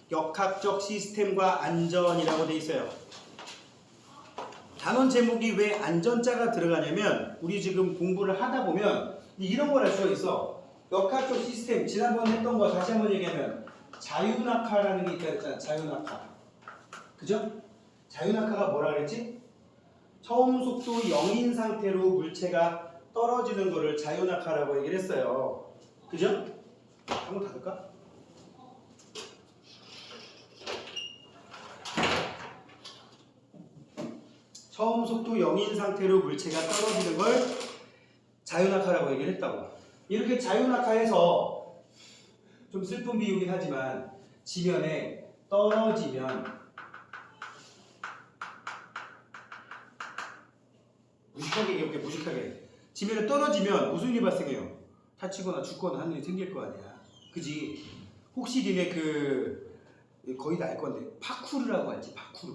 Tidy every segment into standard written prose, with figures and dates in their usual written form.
역학적 시스템과 안전이라고 돼 있어요. 단원 제목이 왜 안전자가 들어가냐면 우리 지금 공부를 하다 보면 이런 걸 알 수가 있어. 역학적 시스템, 지난번에 했던 거 다시 한번 얘기하면 자유낙하라는 게 있다 그랬잖아. 자유낙하. 그죠? 자유낙하가 뭐라 그랬지? 처음 속도 0인 상태로 물체가 떨어지는 거를 자유낙하라고 얘기를 했어요. 그죠? 한번 닫을까? 처음 속도 0인 상태로 물체가 떨어지는 걸 자유낙하라고 얘기를 했다고. 이렇게 자유낙하에서 좀 슬픈 비유긴 하지만 지면에 떨어지면 무식하게 이렇게 무식하게 지면에 떨어지면 무슨 일이 발생해요? 다치거나 죽거나 하는 일이 생길 거 아니야. 그지? 혹시 니네 거의 다 알 건데 파쿠르라고 알지? 파쿠르.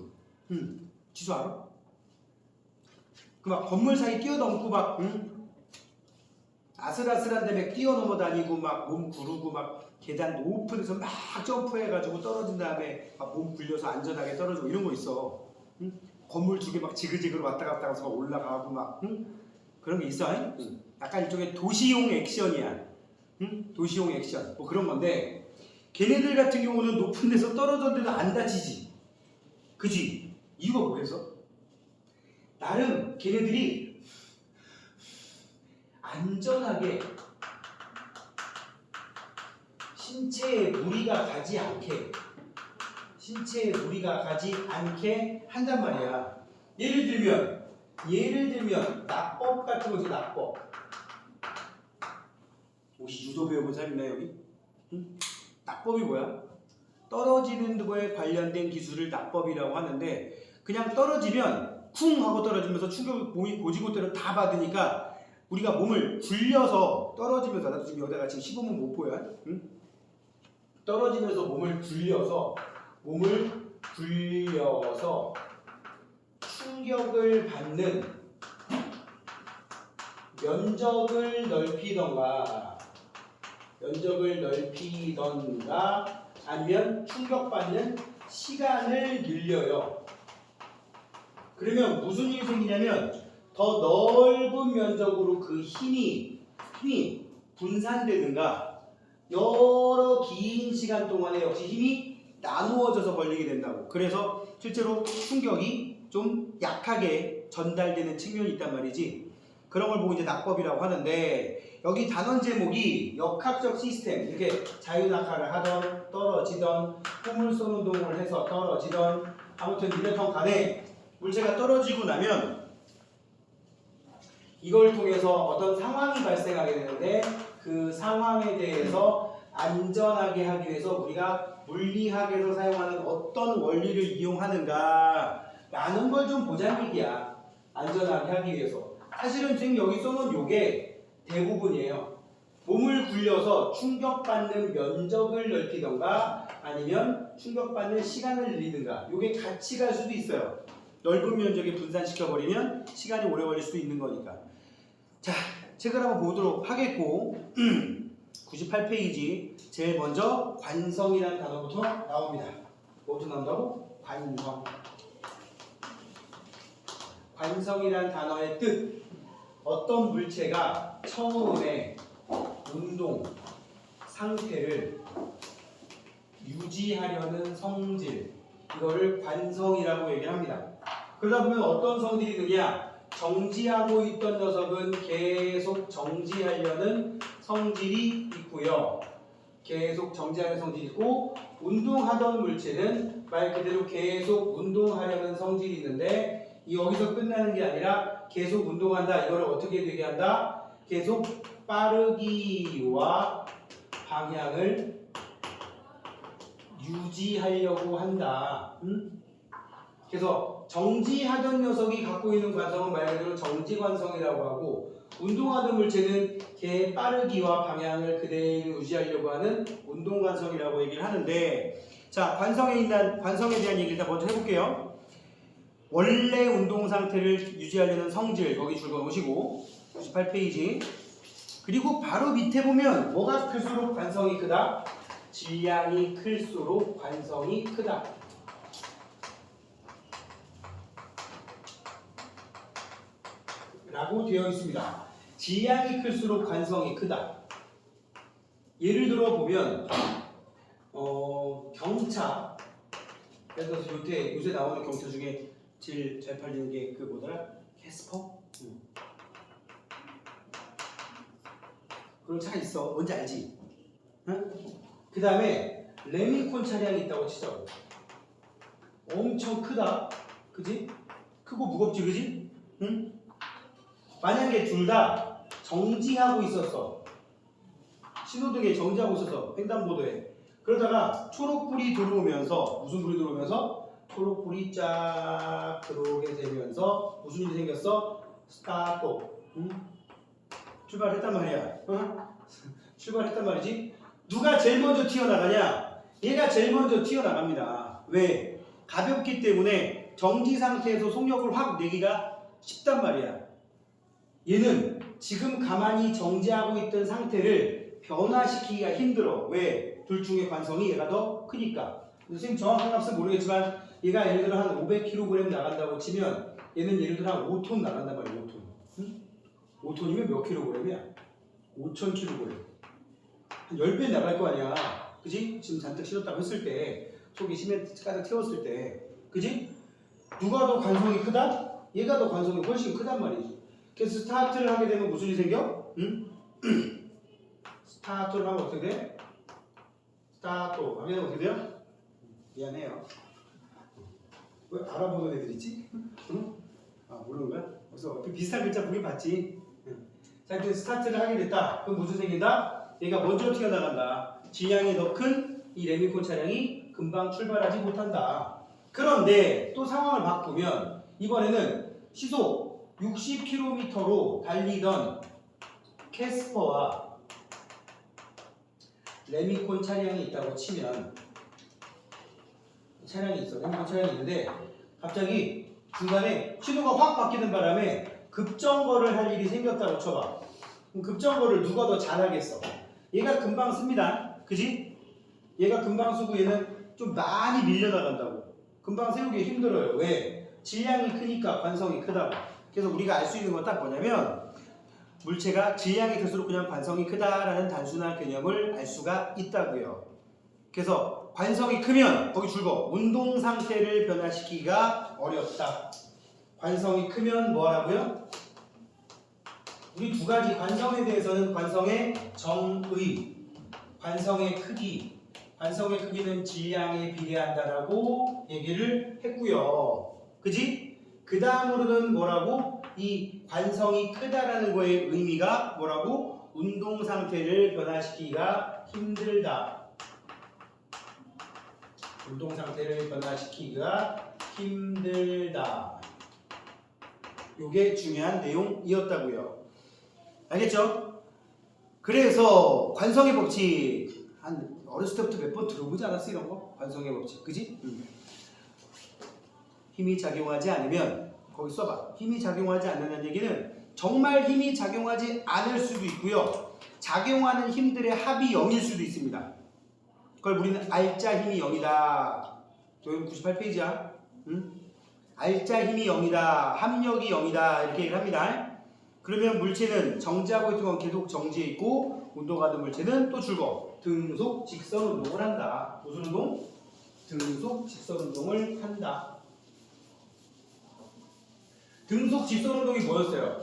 지수 알아? 그 막 건물 사이 뛰어넘고 막 아슬아슬한 데막 뛰어넘어 다니고 막 몸 구르고 막 계단 높은 데서 막 점프해가지고 떨어진 다음에 막 몸 굴려서 안전하게 떨어지고 이런 거 있어. 건물 두 개 막 지그재그로 왔다 갔다 하면서 막 올라가고 막 그런 게 있어. 약간 일종의 도시용 액션이야. 도시용 액션 뭐 그런 건데 걔네들 같은 경우는 높은 데서 떨어졌는데도 안 다치지. 그지? 이유가 뭐겠어? 나름 걔네들이 안전하게 신체에 무리가 가지 않게 한단 말이야. 예를 들면 낙법 같은 거지. 낙법. 혹시 유도 배워본 사람 있나요 여기? 낙법이 뭐야? 떨어지는 거에 관련된 기술을 낙법이라고 하는데 그냥 떨어지면 쿵 하고 떨어지면서 충격을 몸이 고지고대로 다 받으니까 우리가 몸을 굴려서 떨어지면서 나도 지금 여기다가 지금 15분 못 보여. 떨어지면서 몸을 굴려서 충격을 받는 면적을 넓히던가 아니면 충격받는 시간을 늘려요. 그러면 무슨 일이 생기냐면 더 넓은 면적으로 그 힘이 분산되든가 여러 긴 시간 동안에 역시 힘이 나누어져서 걸리게 된다고. 그래서 실제로 충격이 좀 약하게 전달되는 측면이 있단 말이지. 그런 걸 보고 이제 낙법이라고 하는데 여기 단원 제목이 역학적 시스템, 이렇게 자유낙하를 하던 떨어지던 꿈을 쏘는 운동을 해서 떨어지던 아무튼 이랬던 간에 물체가 떨어지고 나면 이걸 통해서 어떤 상황이 발생하게 되는데 그 상황에 대해서 안전하게 하기 위해서 우리가 물리학에서 사용하는 어떤 원리를 이용하는가 라는 걸 좀 보자는 얘기야. 안전하게 하기 위해서. 사실은 지금 여기 써놓은 요게 대부분이에요. 몸을 굴려서 충격받는 면적을 넓히던가 아니면 충격받는 시간을 늘리든가 요게 같이 갈 수도 있어요. 넓은 면적에 분산시켜버리면 시간이 오래 걸릴 수도 있는 거니까. 자, 책을 한번 보도록 하겠고 98페이지 제일 먼저 관성이라는 단어부터 나옵니다. 뭐부터 나온다고? 관성. 관성이라는 단어의 뜻. 어떤 물체가 처음에 운동 상태를 유지하려는 성질, 이거를 관성이라고 얘기를 합니다. 그러다 보면 어떤 성질이 있느냐? 정지하고 있던 녀석은 계속 정지하려는 성질이 있고요. 계속 정지하는 성질이 있고, 운동하던 물체는 말 그대로 계속 운동하려는 성질이 있는데 여기서 끝나는 게 아니라 계속 운동한다. 이거를 어떻게 되게 한다? 계속 빠르기와 방향을 유지하려고 한다. 그래서 정지하던 녀석이 갖고 있는 관성은 말 그대로 정지관성이라고 하고, 운동하던 물체는 걔의 빠르기와 방향을 그대로 유지하려고 하는 운동관성이라고 얘기를 하는데, 자, 관성에 대한 얘기를 일단 먼저 해볼게요. 원래 운동 상태를 유지하려는 성질, 거기 줄 놓으시고 98페이지. 그리고 바로 밑에 보면 뭐가 클수록 관성이 크다? 질량이 클수록 관성이 크다. 라고 되어 있습니다. 질량이 클수록 관성이 크다. 예를 들어 보면 경차. 그래서 요새 나오는 경차 중에 제일 잘 팔리는 게 그 뭐더라? 캐스퍼? 그런 차가 있어. 뭔지 알지? 응? 그 다음에 레미콘 차량이 있다고 치자고. 엄청 크다. 그지? 크고 무겁지, 그지? 응? 만약에 둘 다 정지하고 있었어. 신호등에 정지하고 있었어. 횡단보도에. 그러다가 초록불이 들어오면서 무슨 불이 들어오면서 초록불이 쫙 들어오게 되면서 무슨 일이 생겼어? 스타트. 응? 출발했단 말이야. 응? 출발했단 말이지. 누가 제일 먼저 튀어나가냐? 얘가 제일 먼저 튀어나갑니다. 왜? 가볍기 때문에 정지 상태에서 속력을 확 내기가 쉽단 말이야. 얘는 지금 가만히 정지하고 있던 상태를 변화시키기가 힘들어. 왜? 둘 중에 관성이 얘가 더 크니까. 선생님 정확한 값은 모르겠지만 얘가 예를 들어 한 500kg 나간다고 치면 얘는 예를 들어 한 5톤 나간단 말이야. 5톤. 응? 5톤이면 몇 킬로그램이야? 5,000kg. 한 10배 나갈 거 아니야. 그지? 지금 잔뜩 실었다고 했을 때 속에 시멘트 가득 채웠을 때 그지? 누가 더 관성이 크다? 얘가 더 관성이 훨씬 크단 말이지. 그래서 스타트를 하게 되면 무슨 일이 생겨? 응? 스타트를 하면 어떻게 돼? 스타트 하게 되면 어떻게 돼요? 미안해요. 왜 알아보는 애들 있지? 응? 아 모르는 거야? 그래서 비슷한 글자 보긴 봤지. 응. 자 이제 스타트를 하게 됐다. 그럼 무슨 생긴다? 얘가 먼저 튀어나간다. 질량이 더 큰 이 레미콘 차량이 금방 출발하지 못한다. 그런데 또 상황을 바꾸면 이번에는 시속 60km로 달리던 캐스퍼와 레미콘 차량이 있다고 치면 차량이 있어. 레미콘 차량이 있는데 갑자기 중간에 신호가 확 바뀌는 바람에 급정거를 할 일이 생겼다고 쳐봐. 그럼 급정거를 누가 더 잘하겠어? 얘가 금방 씁니다. 그지? 얘가 금방 쓰고 얘는 좀 많이 밀려나간다고. 금방 세우기 힘들어요. 왜? 질량이 크니까 관성이 크다고. 그래서 우리가 알 수 있는 건 딱 뭐냐면 물체가 질량이 클수록 그냥 관성이 크다라는 단순한 개념을 알 수가 있다고요. 그래서 관성이 크면 거기 줄거 운동 상태를 변화시키기가 어렵다. 관성이 크면 뭐 하라고요? 우리 두 가지 관성에 대해서는 관성의 정의, 관성의 크기, 관성의 크기는 질량에 비례한다라고 얘기를 했고요. 그지? 그 다음으로는 뭐라고? 이 관성이 크다라는 거의 의미가 뭐라고? 운동 상태를 변화시키기가 힘들다. 운동 상태를 변화시키기가 힘들다. 요게 중요한 내용이었다고요. 알겠죠? 그래서 관성의 법칙 한 어렸을 때부터 몇 번 들어보지 않았어 이런 거? 관성의 법칙, 그지? 힘이 작용하지 않으면 거기 써봐. 힘이 작용하지 않는다는 얘기는 정말 힘이 작용하지 않을 수도 있고요. 작용하는 힘들의 합이 0일 수도 있습니다. 그걸 우리는 알짜 힘이 0이다. 여기 98페이지야. 응? 알짜 힘이 0이다. 합력이 0이다. 이렇게 얘기를 합니다. 그러면 물체는 정지하고 있던 건 계속 정지해 있고 운동하는 물체는 또 줄거 등속 직선 운동을 한다. 무슨 운동? 등속 직선 운동을 한다. 등속 직선 운동이 뭐였어요?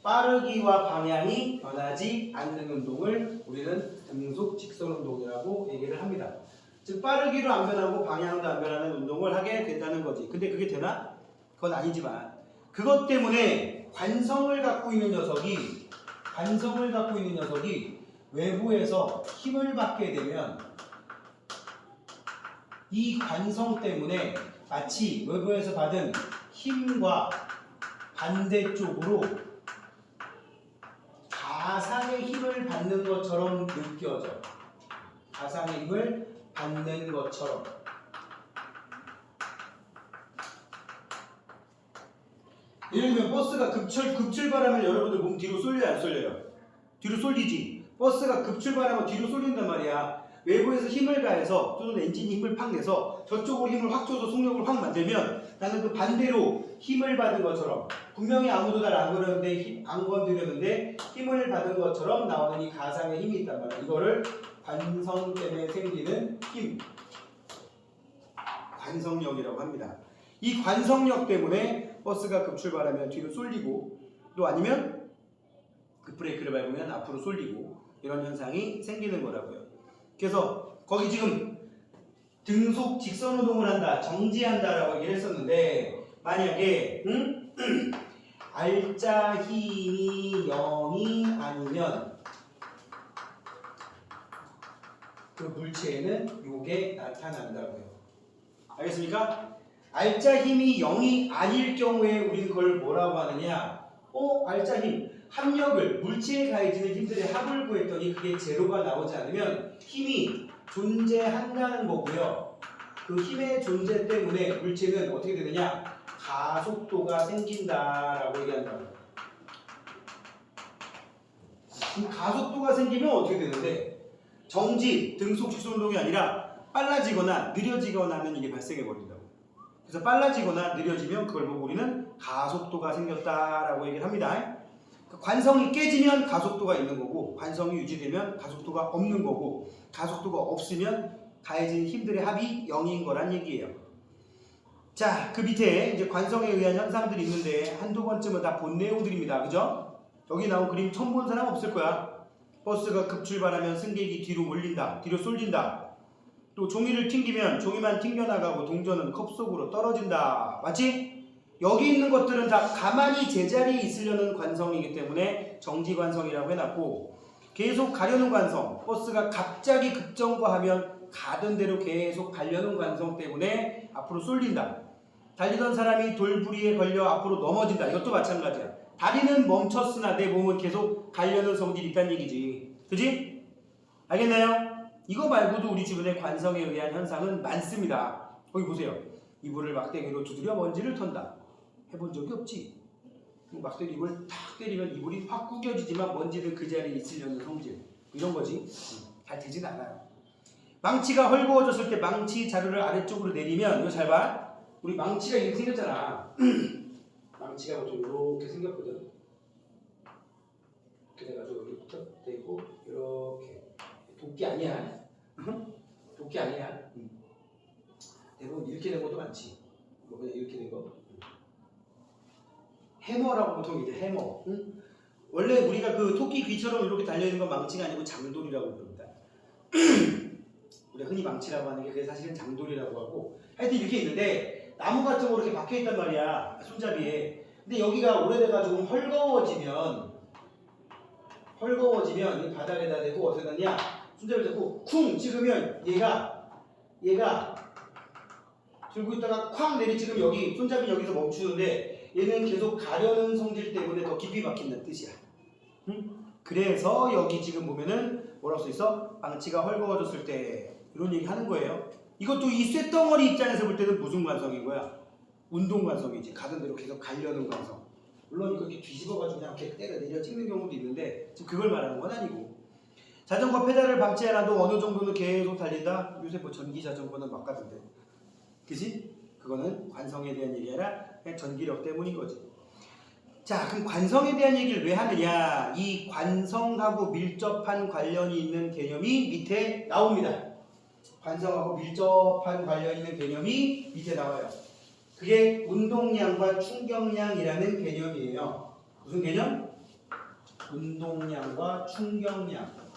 빠르기와 방향이 변하지 않는 운동을 우리는 등속 직선 운동이라고 얘기를 합니다. 즉 빠르기로 안 변하고 방향도 안 변하는 운동을 하게 된다는 거지. 근데 그게 되나? 그건 아니지만 그것 때문에 관성을 갖고 있는 녀석이 외부에서 힘을 받게 되면 이 관성 때문에 마치 외부에서 받은 힘과 반대쪽으로 가상의 힘을 받는 것처럼 느껴져. 가상의 힘을 받는 것처럼. 예를 들면 버스가 급출발하면 여러분들 몸 뒤로 쏠려요, 안 쏠려요? 뒤로 쏠리지. 버스가 급출발하면 뒤로 쏠린단 말이야. 외부에서 힘을 가해서 또는 엔진이 힘을 팍 내서 저쪽으로 힘을 확 줘서 속력을 확 만들면 나는 그 반대로 힘을 받은 것처럼 분명히 아무도 날 안 건드렸는데 힘을 받은 것처럼 나오는 이 가상의 힘이 있단 말이야. 이거를 관성 때문에 생기는 힘, 관성력이라고 합니다. 이 관성력 때문에 버스가 급출발하면 뒤로 쏠리고 또 아니면 급브레이크를 밟으면 앞으로 쏠리고 이런 현상이 생기는 거라고요. 그래서 거기 지금 등속 직선운동을 한다, 정지한다라고 얘기를 했었는데 만약에 알짜 힘이 0이 아니면 그 물체에는 요게 나타난다고요. 알겠습니까? 알짜 힘이 0이 아닐 경우에 우리는 그걸 뭐라고 하느냐? 알짜 힘, 합력을, 물체에 가해지는 힘들의 합을 구했더니 그게 제로가 나오지 않으면 힘이 존재한다는 거고요. 그 힘의 존재 때문에 물체는 어떻게 되느냐? 가속도가 생긴다라고 얘기한다고요. 가속도가 생기면 어떻게 되는데? 정지, 등속 직선운동이 아니라 빨라지거나 느려지거나 하는 일이 발생해 버린다고. 그래서 빨라지거나 느려지면 그걸 보고 우리는 가속도가 생겼다라고 얘기를 합니다. 관성이 깨지면 가속도가 있는 거고 관성이 유지되면 가속도가 없는 거고 가속도가 없으면 가해진 힘들의 합이 0인 거란 얘기예요. 자, 그 밑에 이제 관성에 의한 현상들이 있는데 한두 번쯤은 다 본 내용들입니다. 그죠? 여기 나온 그림 처음 본 사람 없을 거야. 버스가 급출발하면 승객이 뒤로 몰린다, 뒤로 쏠린다. 또 종이를 튕기면 종이만 튕겨나가고 동전은 컵 속으로 떨어진다. 맞지? 여기 있는 것들은 다 가만히 제자리에 있으려는 관성이기 때문에 정지관성이라고 해놨고 계속 가려는 관성, 버스가 갑자기 급정거하면 가던 대로 계속 가려는 관성 때문에 앞으로 쏠린다. 달리던 사람이 돌부리에 걸려 앞으로 넘어진다. 이것도 마찬가지야. 다리는 멈췄으나 내 몸은 계속 가려는 성질이 있다는 얘기지. 그지? 알겠나요? 이거 말고도 우리 주변에 관성에 의한 현상은 많습니다. 거기 보세요. 이불을 막대기로 두드려 먼지를 턴다. 해본 적이 없지. 막대기 이불 탁 때리면 이불이 확 구겨지지만 먼지는 그 자리에 있으려는 성질. 이런 거지. 잘 되진 않아요. 망치가 헐거워졌을 때 망치 자루를 아래쪽으로 내리면 이거 잘 봐. 우리 망치가 이렇게 생겼잖아. 망치가 보통 이렇게 생겼거든. 이렇게 돼가지고 여기부터 대고 이렇게. 도끼 아니야. 도끼 아니야. 대부분 이렇게 된 것도 많지. 뭐 그냥 이렇게 된 거. 해머라고 보통 이제 해머. 원래 우리가 그 토끼 귀처럼 이렇게 달려있는 건 망치가 아니고 장돌이라고 부릅니다. 우리가 흔히 망치라고 하는 게 그게 사실은 장돌이라고 하고 하여튼 이렇게 있는데 나무 같은 거 이렇게 박혀있단 말이야. 손잡이에. 근데 여기가 오래돼가지고 헐거워지면 이 바닥에다 대고 어떻게 하냐? 손잡이를 잡고 쿵 찍으면 얘가 들고 있다가 쾅 내리찍으면 여기 손잡이 여기서 멈추는데 얘는 계속 가려는 성질 때문에 더 깊이 박힌다는 뜻이야. 그래서 여기 지금 보면은 뭐라고 써있어? 망치가 헐거워졌을 때 이런 얘기 하는 거예요. 이것도 이 쇳덩어리 입장에서 볼 때는 무슨 관성인 거야? 운동 관성이지. 가던 대로 계속 가려는 관성. 물론 이렇게 뒤집어가지고 그냥 이렇게 때려 내려 찍는 경우도 있는데 지금 그걸 말하는 건 아니고. 자전거 페달을 밟지 않아도 어느 정도는 계속 달린다? 요새 뭐 전기 자전거는 막 가던데. 그지? 그거는 관성에 대한 얘기 아니라 그냥 전기력 때문인 거지. 자, 그럼 관성에 대한 얘기를 왜 하느냐? 이 관성하고 밀접한 관련이 있는 개념이 밑에 나옵니다. 관성하고 밀접한 관련이 있는 개념이 밑에 나와요. 그게 운동량과 충격량이라는 개념이에요. 무슨 개념? 운동량과 충격량.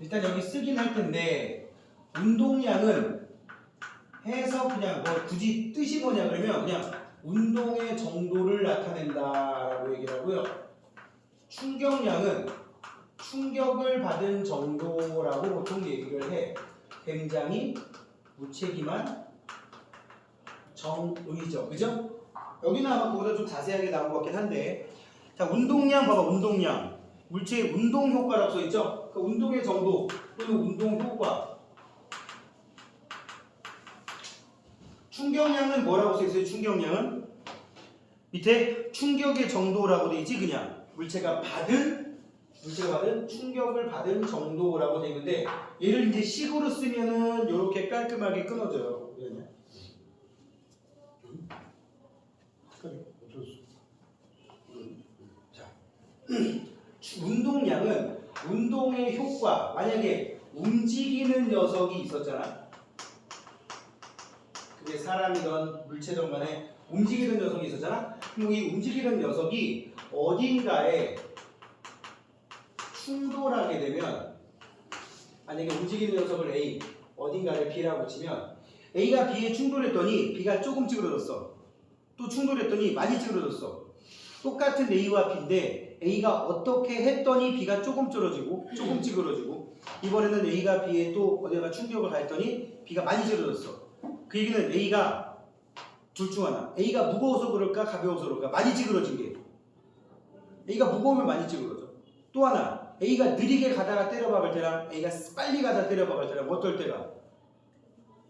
일단 여기 쓰긴 할 텐데 운동량은 해서 그냥 뭐 굳이 뜻이 뭐냐 그러면 그냥 운동의 정도를 나타낸다라고 얘기를 하고요. 충격량은 충격을 받은 정도라고 보통 얘기를 해. 굉장히 무책임한 정의죠. 그죠? 여기는 아마 그보다 좀 자세하게 나온 것 같긴 한데 자, 운동량 봐봐. 운동량. 물체의 운동 효과라고 써있죠? 그 운동의 정도 또는 운동 효과. 충격량은 뭐라고 써있어요? 충격량은 밑에 충격의 정도라고 돼 있지 그냥 물체가 받은 물체가 받은 충격을 받은 정도라고 되어 있는데 얘를 이제 식으로 쓰면은 이렇게 깔끔하게 끊어져요. 자, 운동량은 운동의 효과. 만약에 움직이는 녀석이 있었잖아. 그게 사람이든 물체든 간에 움직이는 녀석이 있었잖아. 그럼 이 움직이는 녀석이 어딘가에 충돌하게 되면, 만약에 움직이는 녀석을 A, 어딘가를 B라고 치면 A가 B에 충돌했더니 B가 조금 찌그러졌어. 또 충돌했더니 많이 찌그러졌어. 똑같은 A와 B인데 A가 어떻게 했더니 B가 조금 찌그러지고 조금 찌그러지고, 이번에는 A가 B에 또 어디가 충격을 가했더니 B가 많이 찌그러졌어. 그 얘기는 A가 둘 중 하나, A가 무거워서 그럴까 가벼워서 그럴까, 많이 찌그러진 게 A가 무거우면 많이 찌그러져. 또 하나, A가 느리게 가다가 때려박을 때랑 A가 빨리 가다 때려박을 때랑 어떨 때가,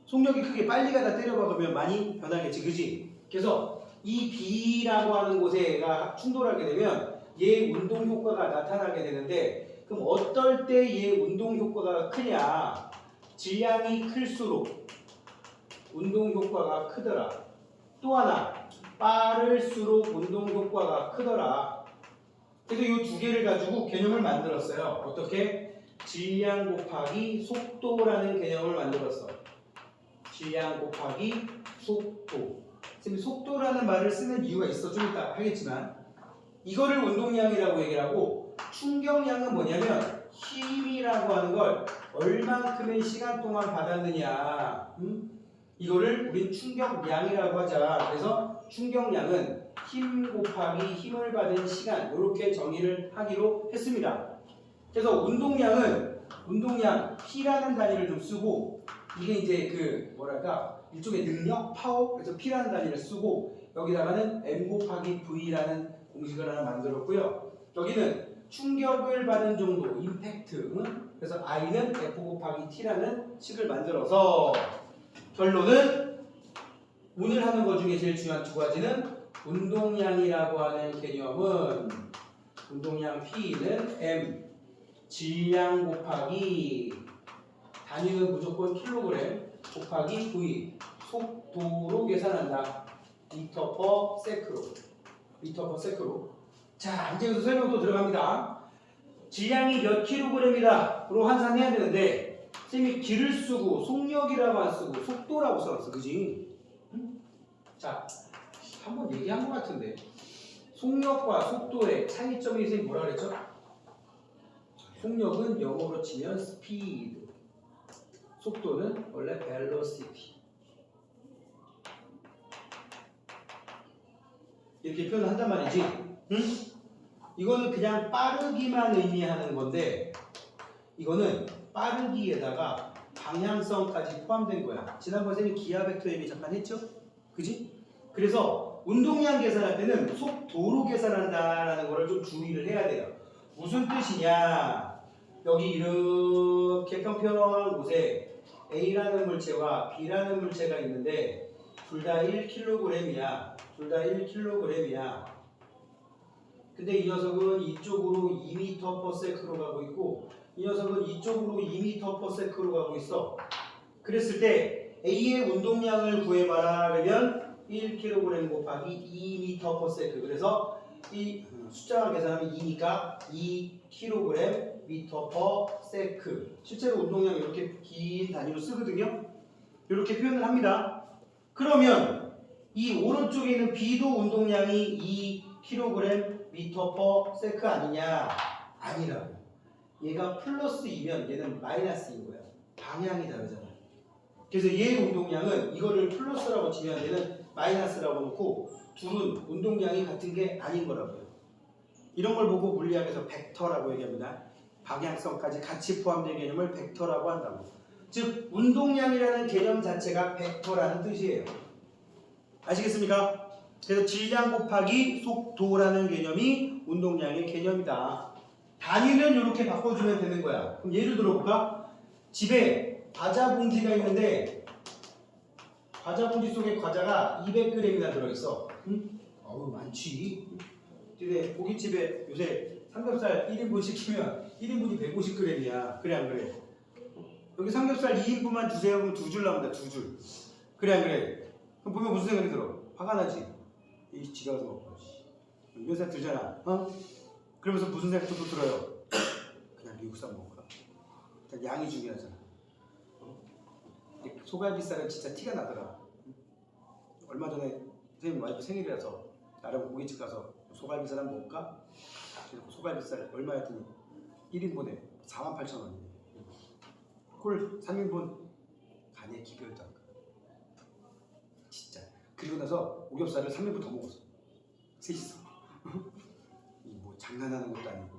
속력이 크게 빨리 가다 때려박으면 많이 변하겠지, 그지? 그래서 이 B라고 하는 곳에 A가 충돌하게 되면 얘 운동 효과가 나타나게 되는데, 그럼 어떨 때 얘 운동 효과가 크냐? 질량이 클수록 운동 효과가 크더라. 또 하나, 빠를수록 운동 효과가 크더라. 그래서 이 두 개를 가지고 개념을 만들었어요. 어떻게? 질량 곱하기 속도라는 개념을 만들었어. 질량 곱하기 속도. 선생님, 속도라는 말을 쓰는 이유가 있어. 좀 이따 하겠지만, 이거를 운동량이라고 얘기를 하고, 충격량은 뭐냐면 힘이라고 하는 걸 얼만큼의 시간 동안 받았느냐, 이거를 우린 충격량이라고 하자. 그래서 충격량은 힘 곱하기 힘을 받은 시간, 이렇게 정의를 하기로 했습니다. 그래서 운동량 P라는 단위를 좀 쓰고, 이게 이제 그 뭐랄까 일종의 능력, 파워, 그래서 P라는 단위를 쓰고, 여기다가는 M 곱하기 V라는 공식을 하나 만들었고요. 여기는 충격을 받은 정도, 임팩트, 그래서 I는 F 곱하기 T라는 식을 만들어서, 결론은 오늘 하는 것 중에 제일 중요한 두 가지는, 운동량이라고 하는 개념은 운동량 P는 M, 질량 곱하기 단위는 무조건 킬로그램 곱하기 V, 속도로 계산한다. 미터 퍼 세크로. 자, 이제 여기서 설명도 들어갑니다. 질량이 몇 킬로그램이다로 환산해야 되는데, 선생님이 기를 쓰고 속력이라고 안 쓰고 속도라고 써놨어, 그지? 자, 한번 얘기한 것 같은데, 속력과 속도의 차이점이 선생님 뭐라 그랬죠? 속력은 영어로 치면 speed, 속도는 원래 velocity. 이렇게 표현한단 말이지. 응? 이거는 그냥 빠르기만 의미하는 건데, 이거는 빠르기에다가 방향성까지 포함된 거야. 지난번에 선생님 기하 벡터 얘기 잠깐 했죠? 그지? 그래서 운동량 계산할 때는 속도로 계산한다라는 거를 좀 주의를 해야 돼요. 무슨 뜻이냐? 여기 이렇게 평평한 곳에 A라는 물체와 B라는 물체가 있는데 둘 다 1kg이야. 근데 이 녀석은 이쪽으로 2m/s로 가고 있고, 이 녀석은 이쪽으로 2m/s로 가고 있어. 그랬을 때 A의 운동량을 구해봐라 그러면 1kg 곱하기 2m/s. 그래서 이 숫자만 계산하면 2니까 2kg m/s. 실제로 운동량 이렇게 긴 단위로 쓰거든요. 이렇게 표현을 합니다. 그러면 이 오른쪽에 있는 B도 운동량이 2kg m/s 아니냐? 아니라고. 얘가 플러스이면 얘는 마이너스인 거야. 방향이 다르잖아. 그래서 얘의 운동량은 이거를 플러스라고 치면 얘는 마이너스라고 놓고, 둘은 운동량이 같은 게 아닌 거라고요. 이런 걸 보고 물리학에서 벡터라고 얘기합니다. 방향성까지 같이 포함된 개념을 벡터라고 한다고. 즉 운동량이라는 개념 자체가 벡터라는 뜻이에요. 아시겠습니까? 그래서 질량 곱하기 속도라는 개념이 운동량의 개념이다. 단위는 이렇게 바꿔주면 되는 거야. 그럼 예를 들어볼까? 집에 과자 봉지가 있는데 과자 봉지 속에 과자가 200g이나 들어있어. 응? 어우 많지. 근데 고깃집에 요새 삼겹살 1인분 시키면 1인분이 150g이야. 그래 안 그래? 여기 삼겹살 2인분만 주세요. 그럼 2줄 나온다. 2줄. 그래 안 그래? 그럼 보면 무슨 생각이 들어? 화가 나지? 이 지가 와서 먹고 이런 생각 들잖아. 어? 그러면서 무슨 생각도 또 들어요? 그냥 미국산 먹을까? 일단 양이 중요하잖아. 소갈비살은 진짜 티가 나더라. 얼마 전에 선생님 와이프 생일이라서 나랑 고깃집 가서 소갈비살 한번 먹을까? 그래서 소갈비살 얼마였더니 1인분에 48,000원이네. 콜 3인분 간에 기별도 안 가. 진짜. 그리고 나서 오겹살을 3인분 더 먹었어. 셋이서. 뭐 장난하는 것도 아니고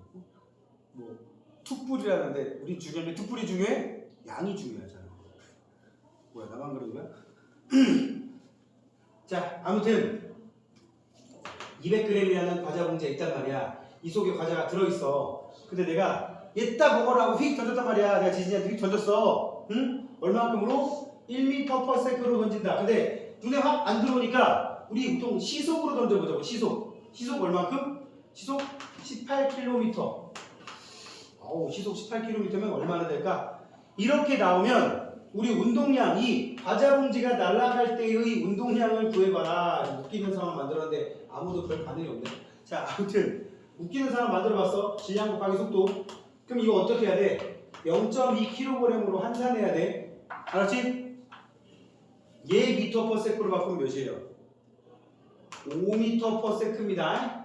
뭐 툭불이라는데 우리 중요한 게 툭불이 중요해? 양이 중요하잖아. 뭐야 나만 그런 거야? 자 아무튼 200g이라는 과자 봉지에 있단 말이야. 이 속에 과자가 들어있어. 근데 내가 얘따 먹으라고 휙 던졌단 말이야. 내가 지진이한테 휙 던졌어. 응? 얼마만큼으로? 1m/s로 던진다. 근데 눈에 확 안 들어오니까 우리 보통 시속으로 던져보자고. 시속 얼마만큼? 시속 18km. 시속 18km면 얼마나 될까? 이렇게 나오면 우리 운동량, 이 과자 봉지가 날아갈 때의 운동량을 구해봐라. 웃기는 상황 만들었는데 아무도 별 반응이 없네. 자, 아무튼 웃기는 상황 만들어봤어. 질량 곱하기 속도. 그럼 이거 어떻게 해야 돼? 0.2kg으로 환산해야 돼. 알았지? 얘 m/s로 바꾸면 몇이에요? 5m/s입니다.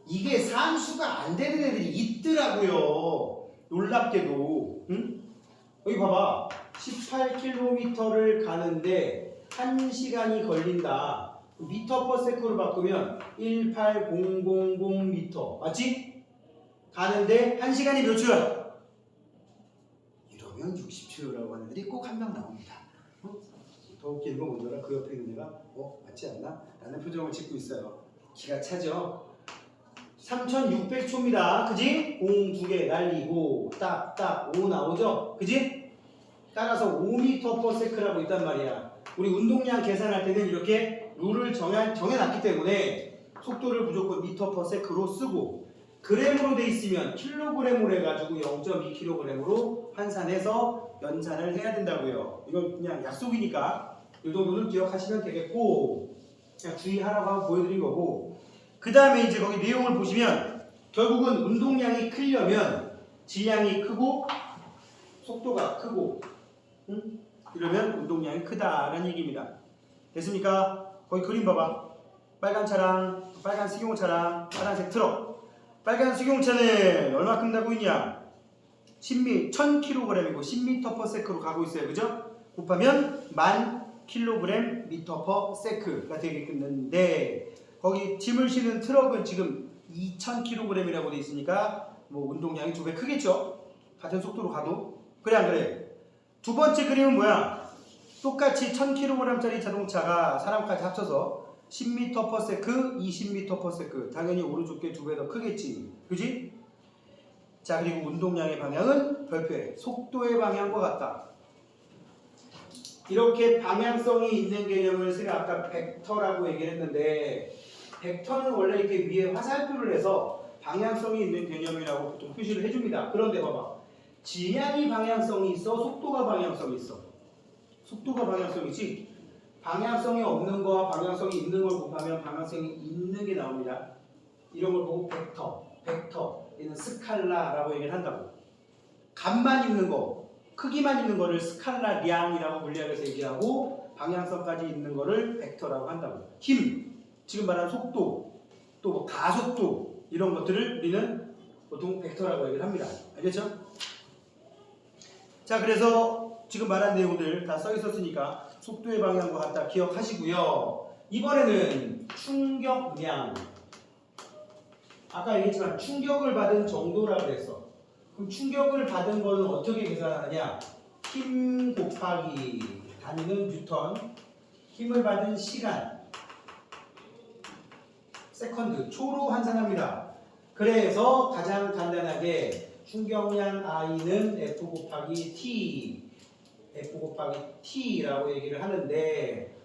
이게 산수가 안 되는 애들이 있더라고요. 놀랍게도. 응? 여기 봐봐. 18km를 가는데 1시간이 걸린다. m/s로 바꾸면 18000m. 맞지? 가는데 1시간이 몇 초야? 이러면 60초라고 하는 애들이 꼭 한 명 나옵니다. 더 웃기는 건 뭔지 알아? 그 옆에 있는 애가 맞지 않나? 라는 표정을 짓고 있어요. 기가 차죠? 3600초입니다. 그지? 공 2개 날리고 딱 5 나오죠? 그지? 따라서 5m/s라고 있단 말이야. 우리 운동량 계산할 때는 이렇게 룰을 정해놨기 때문에 속도를 무조건 m/s로 쓰고 그램으로 돼 있으면 킬로그램으로 해가지고 0.2kg으로 환산해서 연산을 해야 된다고요. 이건 그냥 약속이니까 이 정도는 기억하시면 되겠고 그냥 주의하라고 하고 보여드린 거고 그 다음에 이제 거기 내용을 보시면 결국은 운동량이 크려면 질량이 크고 속도가 크고 이러면 운동량이 크다라는 얘기입니다. 됐습니까? 거기 그림 봐봐. 빨간 차랑 빨간 승용차랑 파란색 트럭. 빨간 승용차는 얼마큼 가고 있냐? 1000kg이고 10m/s로 가고 있어요. 그죠? 곱하면 1000kg m/s가 되겠는데 거기 짐을 실는 트럭은 지금 2000kg이라고 돼 있으니까 뭐 운동량이 2배 크겠죠? 같은 속도로 가도. 그래 안 그래? 두 번째 그림은 뭐야? 똑같이 1000kg짜리 자동차가 사람까지 합쳐서 10m/s, 20m/s. 당연히 오른쪽 게 2배 더 크겠지. 그지? 자, 그리고 운동량의 방향은 별표에 속도의 방향과 같다. 이렇게 방향성이 있는 개념을 제가 아까 벡터라고 얘기를 했는데 벡터는 원래 이렇게 위에 화살표를 해서 방향성이 있는 개념이라고 보통 표시를 해줍니다. 그런데 봐봐. 질량이 방향성이 있어? 속도가 방향성이 있어? 속도가 방향성이지? 방향성이 없는 거와 방향성이 있는 걸 곱하면 방향성이 있는 게 나옵니다. 이런 걸 보고 벡터, 얘는 스칼라라고 얘기를 한다고. 값만 있는 거, 크기만 있는 거를 스칼라량이라고 물리학에서 얘기하고 방향성까지 있는 거를 벡터라고 한다고. 힘, 지금 말한 속도, 또 뭐 가속도 이런 것들을 우리는 보통 벡터라고 얘기를 합니다. 알겠죠? 자, 그래서 지금 말한 내용들 다 써 있었으니까 속도의 방향과 같다 기억하시고요. 이번에는 충격량. 아까 얘기했지만 충격을 받은 정도라고 그랬어. 그럼 충격을 받은 거는 어떻게 계산하느냐? 힘 곱하기 단위는 뉴턴, 힘을 받은 시간, 세컨드, 초로 환산합니다. 그래서 가장 간단하게 충격량 I는 F 곱하기 T라고 얘기를 하는데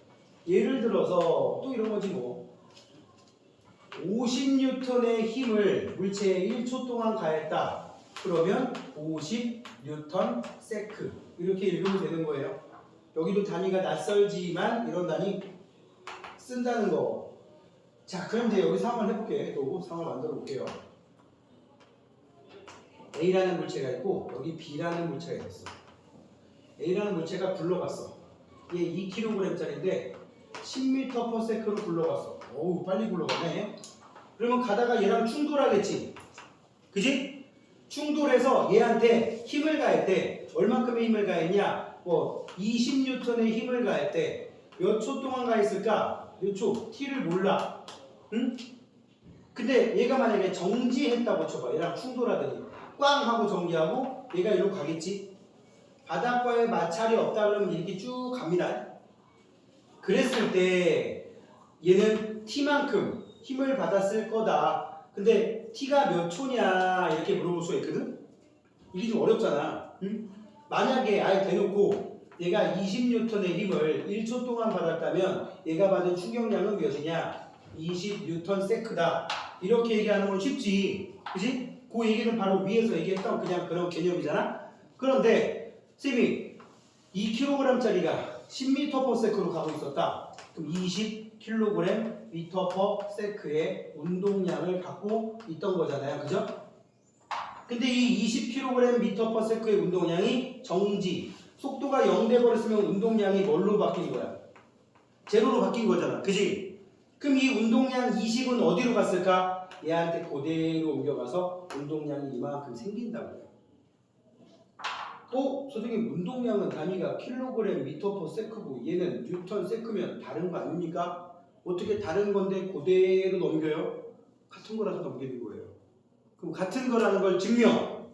예를 들어서 또 이런 거지 뭐 50N의 힘을 물체에 1초 동안 가했다. 그러면 50N 세크 이렇게 읽으면 되는 거예요. 여기도 단위가 낯설지만 이런 단위 쓴다는 거. 자, 그럼 이제 여기 상황을 해볼게. 또 상황을 만들어 볼게요. A라는 물체가 있고 여기 B라는 물체가 있어. A라는 물체가 굴러갔어. 얘 2kg짜리인데 10m/s로 굴러갔어. 어우, 빨리 굴러가네. 그러면 가다가 얘랑 충돌하겠지. 그지? 충돌해서 얘한테 힘을 가했대. 얼만큼의 힘을 가했냐? 20N의 힘을 가했대. 몇 초 동안 가했을까? 몇 초? T를 몰라. 응? 근데 얘가 만약에 정지했다고 쳐봐. 얘랑 충돌하더니 꽝 하고 정지하고 얘가 이리로 가겠지. 바닥과의 마찰이 없다 그러면 이렇게 쭉 갑니다. 그랬을 때 얘는 T만큼 힘을 받았을 거다. 근데 T가 몇 초냐 이렇게 물어볼 수가 있거든. 이게 좀 어렵잖아. 응? 만약에 아예 대놓고 얘가 20N의 힘을 1초 동안 받았다면 얘가 받은 충격량은 몇이냐? 20N 세크다. 이렇게 얘기하는 건 쉽지. 그치? 그 얘기는 바로 위에서 얘기했던 그냥 그런 개념이잖아. 그런데 쌤이 2kg짜리가 10m/s로 가고 있었다. 그럼 20kg/m의 운동량을 갖고 있던 거잖아요. 그죠? 근데 이 20kg/m의 운동량이 정지, 속도가 0 돼버렸으면 운동량이 뭘로 바뀐 거야? 제로로 바뀐 거잖아. 그지? 그럼 이 운동량 20은 어디로 갔을까? 얘한테 그대로 옮겨가서 운동량이 이만큼 생긴다고요. 선생님, 운동량은 단위가 kg/m/s고 얘는 뉴턴 세크면 다른 거 아닙니까? 어떻게 다른 건데 그대로 넘겨요? 같은 거라서 넘기는 거예요. 그럼 같은 거라는 걸 증명.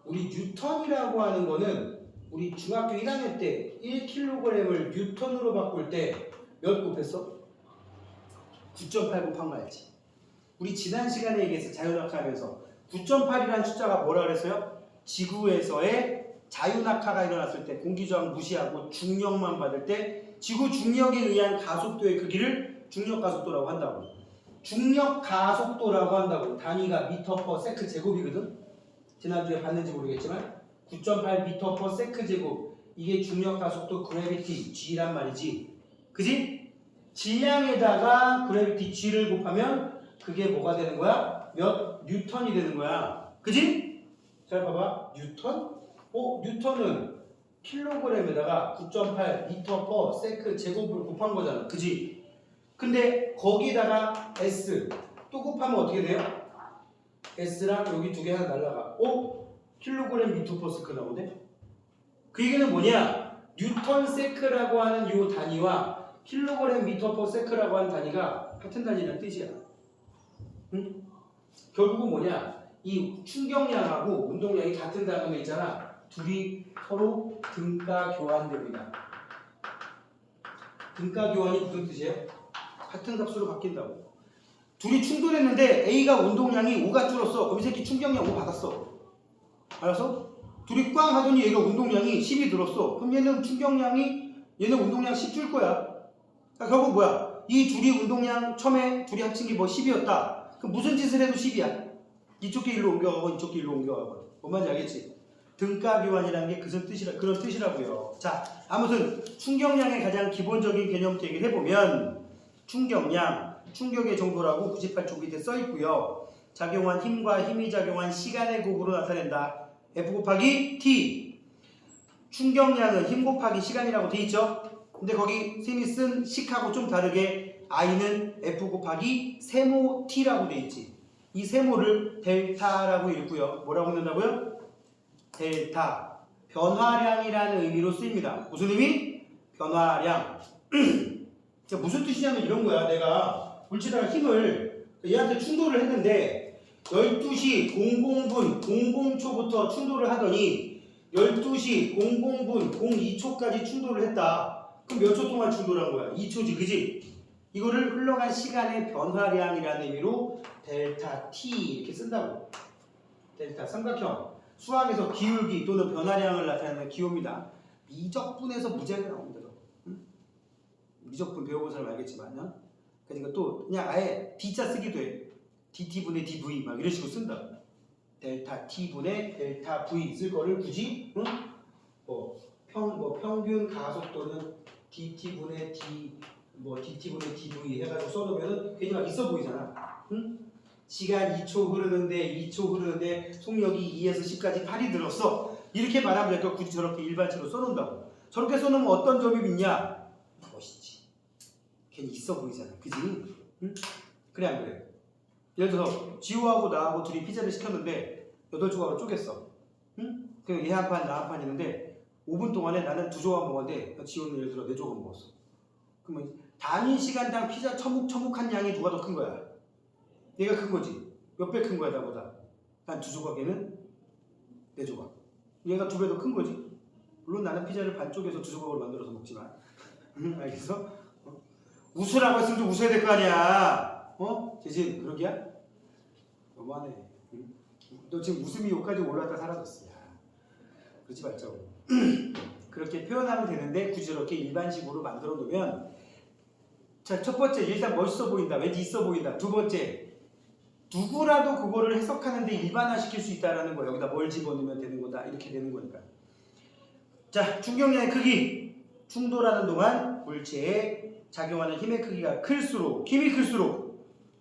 우리 뉴턴이라고 하는 거는 우리 중학교 1학년 때 1kg을 뉴턴으로 바꿀 때 몇 곱했어? 9.8 곱한 거였지. 우리 지난 시간에 얘기해서 자유낙하하면서 9.8이라는 숫자가 뭐라 그랬어요? 지구에서의 자유낙하가 일어났을 때 공기저항 무시하고 중력만 받을 때 지구 중력에 의한 가속도의 크기를 중력가속도라고 한다고. 중력가속도라고 한다고. 단위가 m/s 제곱이거든. 지난주에 봤는지 모르겠지만 9.8 m/s 제곱. 이게 중력가속도 그래비티 G란 말이지. 그지? 질량에다가 그래비티 G를 곱하면 그게 뭐가 되는 거야? 몇 뉴턴이 되는 거야. 그지? 잘 봐봐. 뉴턴? 뉴턴은 킬로그램에다가 9.8 m/s 제곱을 곱한 거잖아. 그지? 근데 거기다가 S 또 곱하면 어떻게 돼요? S랑 여기 두 개 하나 날라가. 킬로그램 m/s 나오네? 그 얘기는 뭐냐? 뉴턴 세크라고 하는 요 단위와 킬로그램 m/s라고 하는 단위가 같은 단위라는 뜻이야. 응? 결국은 뭐냐? 이 충격량하고 운동량이 같은 단위가 있잖아. 둘이 서로 등가 교환됩니다. 등가 교환이 무슨 뜻이에요? 같은 값으로 바뀐다고. 둘이 충돌했는데 A가 운동량이 5가 줄었어. 그럼 이 새끼 충격량 5 받았어. 알았어? 둘이 꽝 하더니 얘가 운동량이 10이 들었어. 그럼 얘는 운동량 10 줄 거야. 그러니까 결국 뭐야? 이 둘이 운동량 처음에 둘이 합친 게 10이었다. 그럼 무슨 짓을 해도 10이야. 이쪽 게 일로 옮겨가고 이쪽 게 일로 옮겨가고. 뭔 말인지 알겠지? 등가 교환이라는 게 그런 뜻이라고요. 자, 아무튼 충격량의 가장 기본적인 개념부터 얘기를 해보면 충격량, 충격의 정도라고 98쪽 밑에 써있고요. 작용한 힘과 힘이 작용한 시간의 곱으로 나타낸다. F 곱하기 T. 충격량은 힘 곱하기 시간이라고 돼 있죠? 근데 거기 쌤이 쓴 식하고 좀 다르게 I는 F 곱하기 세모 T라고 돼 있지. 이 세모를 델타라고 읽고요. 뭐라고 읽는다고요? 델타. 변화량이라는 의미로 쓰입니다. 무슨 의미? 변화량. 무슨 뜻이냐면 이런 거야. 내가 물체에다가 힘을 얘한테 충돌을 했는데 12시 00분 00초부터 충돌을 하더니 12시 00분 02초까지 충돌을 했다. 그럼 몇 초 동안 충돌한 거야? 2초지, 그지? 이거를 흘러간 시간의 변화량이라는 의미로 델타 T 이렇게 쓴다고. 델타 삼각형. 수학에서 기울기 또는 변화량을 나타내는 기호입니다. 미적분에서 무제한이 나옵니다. 응? 미적분 배워본 사람 알겠지만 그러니까 또 그냥 아예 D자 쓰기도 해. DT분의 DV 막 이런 식으로 쓴다. 델타 T분의 델타 V 쓸 거를 굳이 응? 평균 가속도는 DT분의 DT분의 DV 해가지고 써놓으면 괜히 막 있어 보이잖아. 응? 시간 2초 흐르는데 속력이 2에서 10까지 8이 들었어. 이렇게 말하면 될까? 굳이 저렇게 일반식으로 써놓는다고. 저렇게 써놓으면 어떤 점이 있냐? 멋있지. 괜히 있어 보이잖아. 그지? 응? 그래 안 그래? 예를 들어서 지호하고 나하고 둘이 피자를 시켰는데 8조각으로 쪼갰어. 응? 그럼 얘 한 판, 나 한 판 있는데 5분 동안에 나는 2조각 먹었는데 지호는 예를 들어 4조각 먹었어. 그러면 단위 시간당 피자 처묵한 양이 누가 더 큰 거야? 얘가 큰 거지. 몇 배 큰 거야 나보다. 난 2조각에는 4조각. 얘가 2배 더 큰 거지. 물론 나는 피자를 반쪽에서 2조각으로 만들어서 먹지만 알겠어? 웃으라고 했으면 좀 웃어야 될 거 아니야. 재진 그러기야? 너무하네. 응? 너 지금 웃음이 여기까지 올라왔다 사라졌어. 야, 그러지 말자고. 그렇게 표현하면 되는데 굳이 저렇게 일반식으로 만들어 놓으면 자, 첫 번째 일단 멋있어 보인다. 왠지 있어 보인다. 두 번째 누구라도 그거를 해석하는데 일반화시킬 수 있다라는 거야. 여기다 뭘 집어넣으면 되는 거다. 이렇게 되는 거니까. 자, 충격량의 크기. 충돌하는 동안 물체에 작용하는 힘의 크기가 힘이 클수록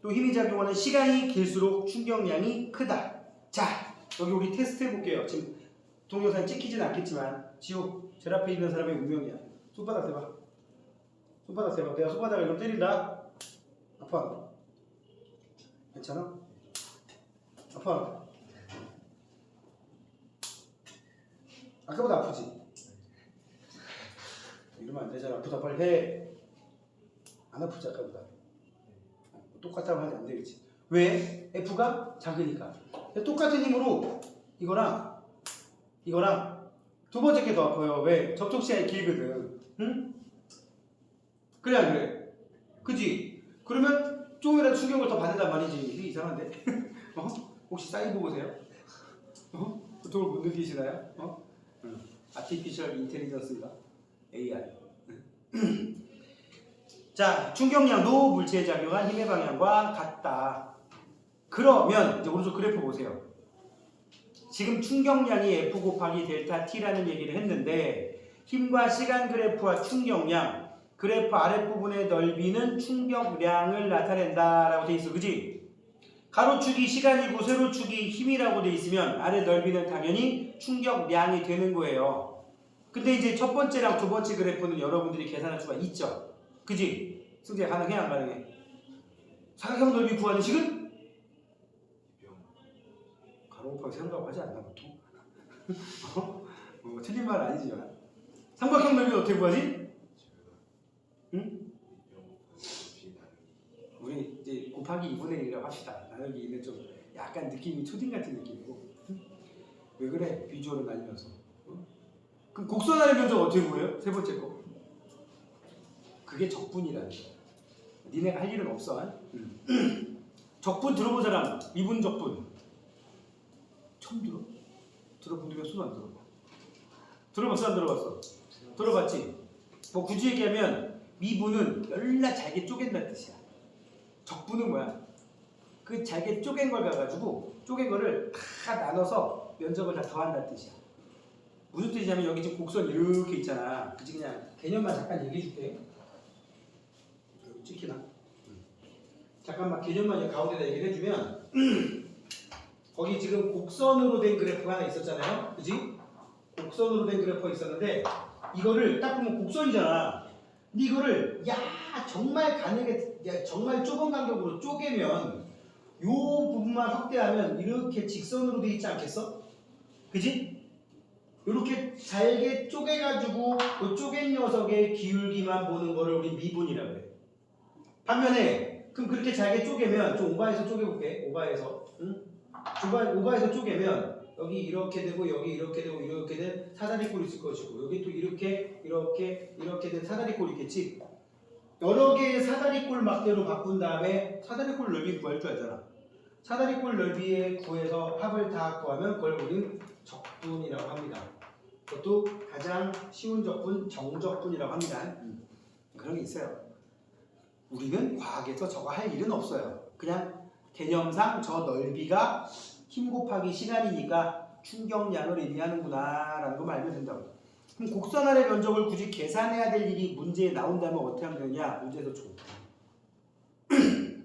또 힘이 작용하는 시간이 길수록 충격량이 크다. 자, 여기 우리 테스트 해볼게요. 지금 동영상 찍히진 않겠지만 지호, 제 앞에 있는 사람의 운명이야. 손바닥 대봐. 손바닥 대봐. 내가 손바닥을 이걸 때린다. 아파. 괜찮아? 아파. 아까보다 아프지? 이러면 안 되잖아. 아프다 빨리 해. 안 아프지 아까보다. 똑같다고 하면 안 되겠지. 왜? F가 작으니까. 똑같은 힘으로 이거랑 두 번째 게 더 아파요. 왜? 접촉 시간이 길거든. 응? 그래 안 그래? 그지? 그러면 조금이라도 충격을 더 받는단 말이지. 이게 이상한데? 혹시 사이버 보세요? 그쪽을 못 느끼시나요? 아티피셜 인텔리전스인가? AI. 자, 충격량도 물체에 작용한 힘의 방향과 같다. 그러면 이제 오른쪽 그래프 보세요. 지금 충격량이 F 곱하기 델타 T라는 얘기를 했는데 힘과 시간 그래프와 충격량, 그래프 아랫부분의 넓이는 충격량을 나타낸다라고 돼 있어. 그지? 가로축이 시간이고 세로축이 힘이라고 돼 있으면 아래 넓이는 당연히 충격량이 되는 거예요. 근데 이제 첫 번째랑 두 번째 그래프는 여러분들이 계산할 수가 있죠. 그지? 승재 가능해 안 가능해? 사각형 넓이 구하는 식은? 가로 곱하기 세로라고 하지 않나 보통? 틀린 말 아니지만 삼각형 넓이는 어떻게 구하지? 응? 우리 이제 곱하기 2분의 1이라고 합시다. 나누기 2는 좀 약간 느낌이 초딩 같은 느낌이고. 왜 그래? 비주얼은 나뉘면서. 그럼 곡선안의 면적 어떻게 구해요? 세 번째 거. 그게 적분이라는 거야. 니네가 할 일은 없어. 적분 들어본 사람, 미분 적분. 처음 들어? 들어본 적이 손 안 들어봐. 들어봤어 안 들어봤어? 들어봤지? 뭐 굳이 얘기하면 미분은 열나 잘게 쪼갠다는 뜻이야. 적분은 뭐야? 그 잘게 쪼갠 걸 가가지고 쪼갠 거를 다 나눠서 면적을 다 더한다는 뜻이야. 무슨 뜻이냐면 여기 지금 곡선 이렇게 있잖아. 그치? 그냥 개념만 잠깐 얘기해 줄게. 여기 찍히나? 잠깐만 개념만 여기 가운데다 얘기를 해주면 거기 지금 곡선으로 된 그래프가 하나 있었잖아요. 그지? 곡선으로 된 그래프가 있었는데 이거를 딱 보면 곡선이잖아. 근데 이거를 정말 가늘게 정말 좁은 간격으로 쪼개면 요 부분만 확대하면 이렇게 직선으로 돼 있지 않겠어? 그지? 이렇게 잘게 쪼개가지고 그 쪼갠 녀석의 기울기만 보는 거를 우리 미분이라고 그래. 반면에 그럼 그렇게 잘게 쪼개면 좀 오바해서 쪼개볼게. 오바해서 오바해서 쪼개면 여기 이렇게 되고 여기 이렇게 되고 이렇게 된 사다리꼴이 있을 것이고 여기 또 이렇게 된 사다리꼴이 있겠지. 여러 개의 사다리꼴 막대로 바꾼 다음에 사다리꼴 넓이 구할 줄 알잖아. 사다리꼴 넓이에 구해서 합을 다 구하면 그걸 우리는 적분이라고 합니다. 그것도 가장 쉬운 적분 정적분이라고 합니다. 그런 게 있어요. 우리는 과학에서 저거 할 일은 없어요. 그냥 개념상 저 넓이가 힘 곱하기 시간이니까 충격량을 의미하는구나 라는 거 알면 된다고. 그럼 곡선 아래 면적을 굳이 계산해야 될 일이 문제에 나온다면 어떻게 하면 되느냐? 문제에서 줘.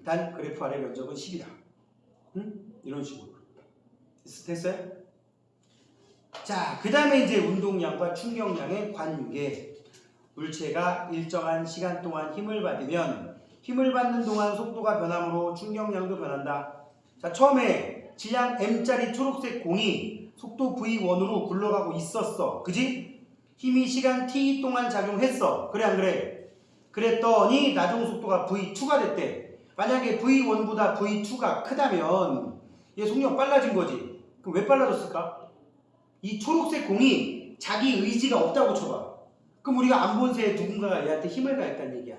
단 그래프 아래 면적은 10이다. 이런 식으로. 됐어요? 자, 그 다음에 이제 운동량과 충격량의 관계. 물체가 일정한 시간 동안 힘을 받으면 힘을 받는 동안 속도가 변하므로 충격량도 변한다. 자, 처음에 질량 m짜리 초록색 공이 속도 v1으로 굴러가고 있었어. 그지? 힘이 시간 t 동안 작용했어. 그래 안 그래? 그랬더니 나중 속도가 v2가 됐대. 만약에 v1보다 v2가 크다면 얘 속력 빨라진 거지. 그럼 왜 빨라졌을까? 이 초록색 공이 자기 의지가 없다고 쳐봐. 그럼 우리가 안 본 새에 누군가가 얘한테 힘을 가했다는 얘기야.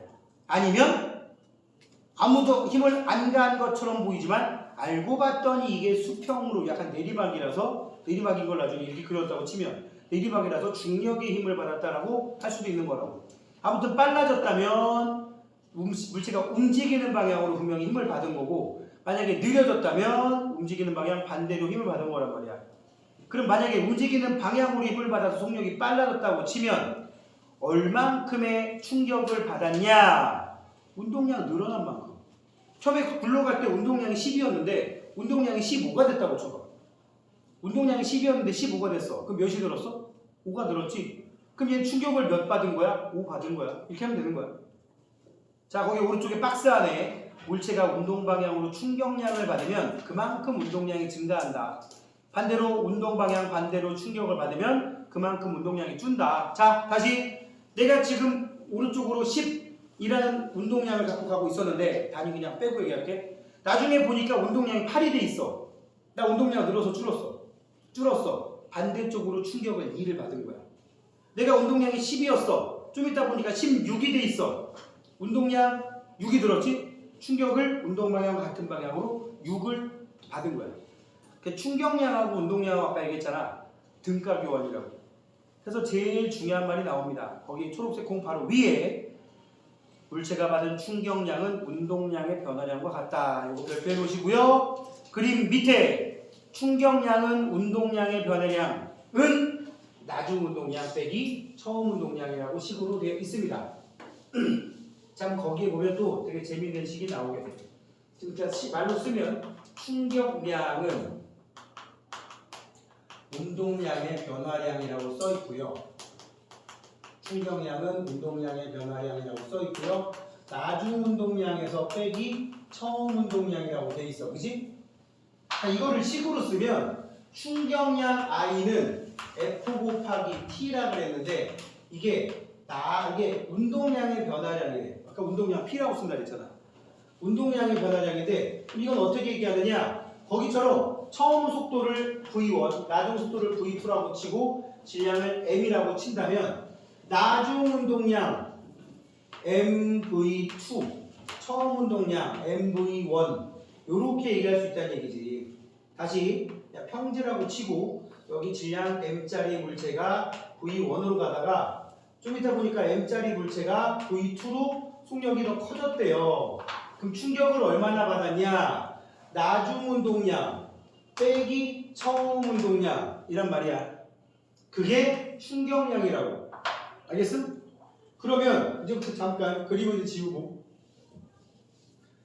아니면 아무도 힘을 안 가한 것처럼 보이지만 알고 봤더니 이게 수평으로 약간 내리막이라서 내리막인 걸 나중에 이렇게 그렸다고 치면 내리막이라서 중력의 힘을 받았다라고 할 수도 있는 거라고. 아무튼 빨라졌다면 물체가 움직이는 방향으로 분명히 힘을 받은 거고, 만약에 느려졌다면 움직이는 방향 반대로 힘을 받은 거란 말이야. 그럼 만약에 움직이는 방향으로 힘을 받아서 속력이 빨라졌다고 치면 얼만큼의 충격을 받았냐? 운동량 늘어난 만큼. 처음에 굴러갈 때 운동량이 10이었는데 운동량이 15가 됐다고 쳐봐. 운동량이 10이었는데 15가 됐어. 그럼 몇이 늘었어? 5가 늘었지. 그럼 얘는 충격을 몇 받은 거야? 5 받은 거야. 이렇게 하면 되는 거야. 자, 거기 오른쪽에 박스 안에 물체가 운동 방향으로 충격량을 받으면 그만큼 운동량이 증가한다. 반대로 운동 방향 반대로 충격을 받으면 그만큼 운동량이 준다. 자, 다시 내가 지금 오른쪽으로 10이라는 운동량을 갖고 가고 있었는데 단위 그냥 빼고 얘기할게. 나중에 보니까 운동량이 8이 돼 있어. 나 운동량 늘어서 줄었어. 반대쪽으로 충격을 2를 받은 거야. 내가 운동량이 10이었어. 좀 이따 보니까 16이 돼 있어. 운동량 6이 들었지? 충격을 운동 방향과 같은 방향으로 6을 받은 거야. 충격량하고 운동량하고 아까 얘기했잖아. 등가 교환이라고. 그래서 제일 중요한 말이 나옵니다. 거기 초록색 공 바로 위에 물체가 받은 충격량은 운동량의 변화량과 같다. 이거 별표해 놓으시고요. 그림 밑에 충격량은 운동량의 변화량은 나중 운동량 빼기 처음 운동량이라고 식으로 되어 있습니다. 참 거기에 보면 또 되게 재미있는 식이 나오게 돼요. 진짜 말로 쓰면 충격량은 운동량의 변화량이라고 써 있고요. 충격량은 운동량의 변화량이라고 써 있고요. 나중 운동량에서 빼기 처음 운동량이라고 돼 있어. 그지? 이거를 식으로 쓰면 충격량 I는 F 곱하기 T라 그랬는데 이게 운동량의 변화량이래. 아까 운동량 P라고 쓴다 그랬잖아. 운동량의 변화량인데 이건 어떻게 얘기하느냐? 거기처럼 처음 속도를 V1, 나중 속도를 V2라고 치고 질량을 M이라고 친다면 나중 운동량 MV2, 처음 운동량 MV1 이렇게 얘기할 수 있다는 얘기지. 다시 평지라고 치고 여기 질량 M짜리 물체가 V1으로 가다가 좀 이따 보니까 M짜리 물체가 V2로 속력이 더 커졌대요. 그럼 충격을 얼마나 받았냐? 나중 운동량 빼기 처음 운동량 이란 말이야. 그게 충격량이라고. 알겠어? 그러면 이제부터 잠깐 그림을 지우고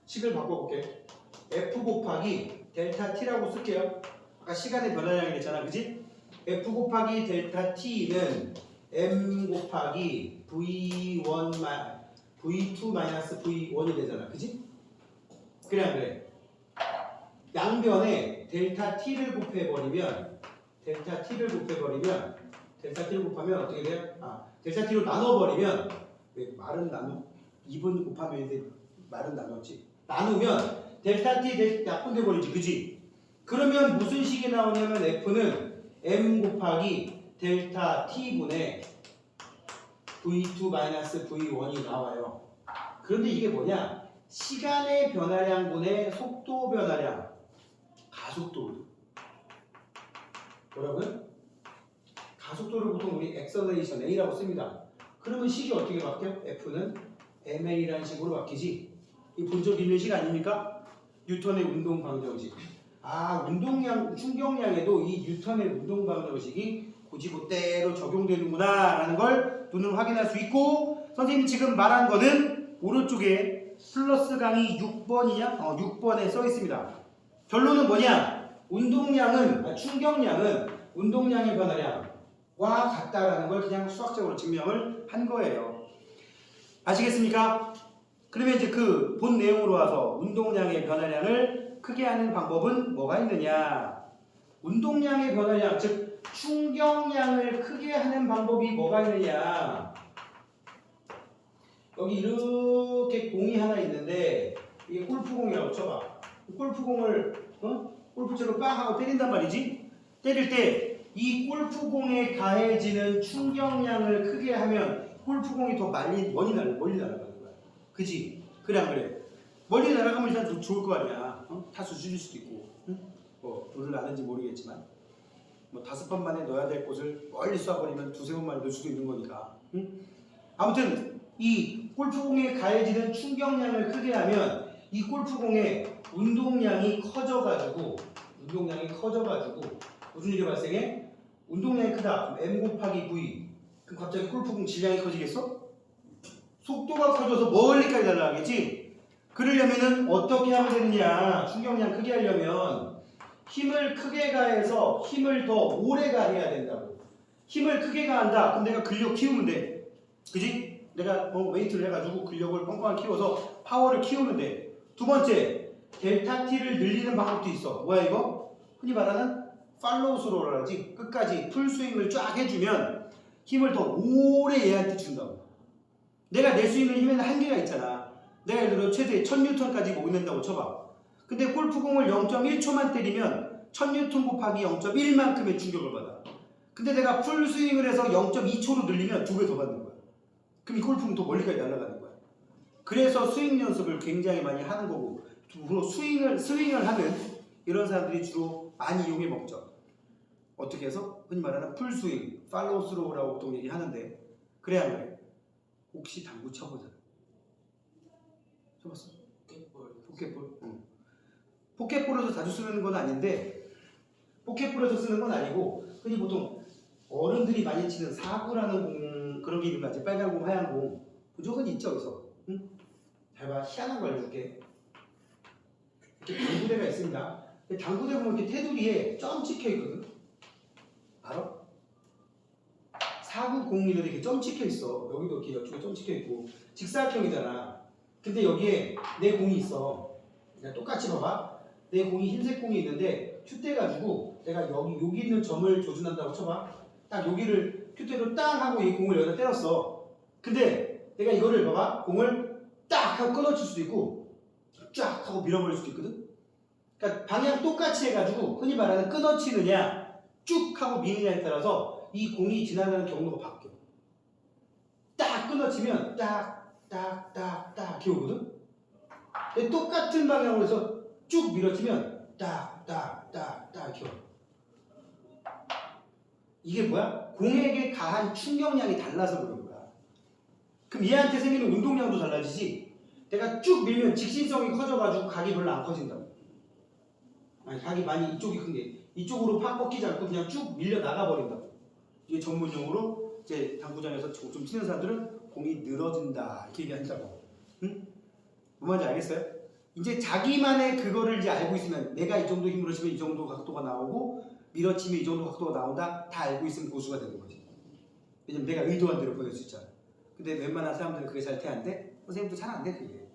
식을 바꿔볼게. F 곱하기 델타 T라고 쓸게요. 아까 시간의 변화량이 됐잖아. 그지? F 곱하기 델타 T는 M 곱하기 V2 마이너스 V1이 되잖아. 그지? 그래 안 그래? 양변에 델타 T를 곱해버리면 델타 T를 곱하면 어떻게 돼요? 델타 T로 나눠버리면 왜 말은 나누 2분 곱하면 이제 말은 나눴지. 나누면 델타 T 약분돼 버리지. 그지? 그러면 무슨 식이 나오냐면 F는 M 곱하기 델타 T분의 V2 마이너스 V1이 나와요. 그런데 이게 뭐냐? 시간의 변화량분의 속도 변화량. 가속도. 뭐라고요? 가속도를 보통 우리 액셀레이션 A라고 씁니다. 그러면 식이 어떻게 바뀌어? F는 MA라는 식으로 바뀌지. 이 본 적 있는 식 아닙니까? 뉴턴의 운동 방정식. 아, 운동량, 충격량에도 이 뉴턴의 운동 방정식이 고지고대로 적용되는구나 라는 걸 눈으로 확인할 수 있고, 선생님이 지금 말한 거는 오른쪽에 플러스 강의 6번이냐? 6번에 써 있습니다. 결론은 뭐냐? 충격량은 운동량의 변화량과 같다라는 걸 그냥 수학적으로 증명을 한 거예요. 아시겠습니까? 그러면 이제 그 본 내용으로 와서 운동량의 변화량을 크게 하는 방법은 뭐가 있느냐? 운동량의 변화량, 즉 충격량을 크게 하는 방법이 뭐가 있느냐? 여기 이렇게 공이 하나 있는데 이게 골프공이라고 쳐봐. 골프공을 골프채로 빵 하고 때린단 말이지. 때릴 때 이 골프공에 가해지는 충격량을 크게 하면 골프공이 더 멀리 날아가는 거야. 그지? 그래 안 그래? 멀리 날아가면 일단 좋을 거 아니야. 타수 줄일 수도 있고. 뭐 룰을 아는지 모르겠지만 뭐 5번 만에 넣어야 될 곳을 멀리 쏴버리면 2-3번 만에 넣을 수도 있는 거니까. 아무튼 이 골프공에 가해지는 충격량을 크게 하면 이 골프공의 운동량이 커져가지고 무슨 일이 발생해? 운동량이 크다. M 곱하기 V. 그럼 갑자기 골프공 질량이 커지겠어? 속도가 커져서 멀리까지 날아가겠지? 그러려면은 어떻게 하면 되느냐? 충격량 크게 하려면 힘을 크게 가해서 힘을 더 오래 가해야 된다고. 힘을 크게 가한다. 그럼 내가 근력 키우면 돼. 그지? 내가 웨이트를 해가지고 근력을 뻥뻥 키워서 파워를 키우면 돼. 두 번째, 델타 T를 늘리는 방법도 있어. 뭐야 이거? 흔히 말하는 팔로우 스로우라 하지. 끝까지 풀스윙을 쫙 해주면 힘을 더 오래 얘한테 준다고. 내가 낼 수 있는 힘에는 한계가 있잖아. 내가 예를 들어 최대 1000N까지 못 낸다고 쳐봐. 근데 골프공을 0.1초만 때리면 1000N 곱하기 0.1만큼의 충격을 받아. 근데 내가 풀스윙을 해서 0.2초로 늘리면 2배 더 받는 거야. 그럼 이 골프공 더 멀리까지 날아가는 거야. 그래서 스윙 연습을 굉장히 많이 하는 거고, 주로 스윙을 하는 이런 사람들이 주로 많이 이용해 먹죠. 어떻게 해서? 흔히 말하는 풀스윙, 팔로우 스로우라고 보통 얘기하는데, 그래 안 그래? 혹시 당구 쳐보잖아. 쳐봤어? 포켓볼. 포켓볼에서 자주 쓰는 건 아닌데, 포켓볼에서 쓰는 건 아니고, 흔히 보통 어른들이 많이 치는 사구라는 공, 그런 게 있는 거 같지? 빨간 공, 하얀 공. 무조건 있죠, 여기서. 응? 잘 봐. 희한한 거 알려줄게. 이렇게 당구대가 있습니다. 당구대 보면 이렇게 테두리에 점 찍혀 있거든. 알아? 사구 공이도 이렇게 점 찍혀 있어. 여기도 이렇게 옆쪽에 점 찍혀 있고 직사각형이잖아. 근데 여기에 내 공이 있어. 그냥 똑같이 봐봐. 내 공이 흰색 공이 있는데 큐대 가지고 내가 여기 있는 점을 조준한다고 쳐봐. 딱 여기를 큐대로 땅 하고 이 공을 여기다 때렸어. 근데 내가 이거를 봐봐. 공을 딱 하고 끊어칠 수도 있고 쫙 하고 밀어버릴 수도 있거든. 그러니까 방향 똑같이 해가지고 흔히 말하는 끊어치느냐 쭉 하고 미느냐에 따라서 이 공이 지나가는 경로가 바뀌어. 딱 끊어치면 딱딱딱딱 이렇게 오거든. 근데 똑같은 방향으로 해서 쭉 밀어치면 딱딱딱딱 이렇게 와. 이게 뭐야? 공에게 가한 충격량이 달라서 그런 거야. 그럼 얘한테 생기는 운동량도 달라지지. 내가 쭉 밀면 직신성이 커져가지고 각이 별로 안 커진다고. 아니, 각이 많이 이쪽이 큰 게 이쪽으로 팍 꺾이지 않고 그냥 쭉 밀려 나가 버린다고. 이게 전문용어로 이제 당구장에서 좀 치는 사람들은 공이 늘어진다 이렇게 얘기한다고. 응? 뭔 말인지 알겠어요? 이제 자기만의 그거를 이제 알고 있으면 내가 이 정도 힘으로 치면 이 정도 각도가 나오고 밀어치면 이 정도 각도가 나온다 다 알고 있으면 고수가 되는 거지. 왜냐면 내가 의도한 대로 보낼 수 있잖아. 근데 웬만한 사람들은 그게 잘 돼 안 돼? 선생님도 잘 안 돼 그게.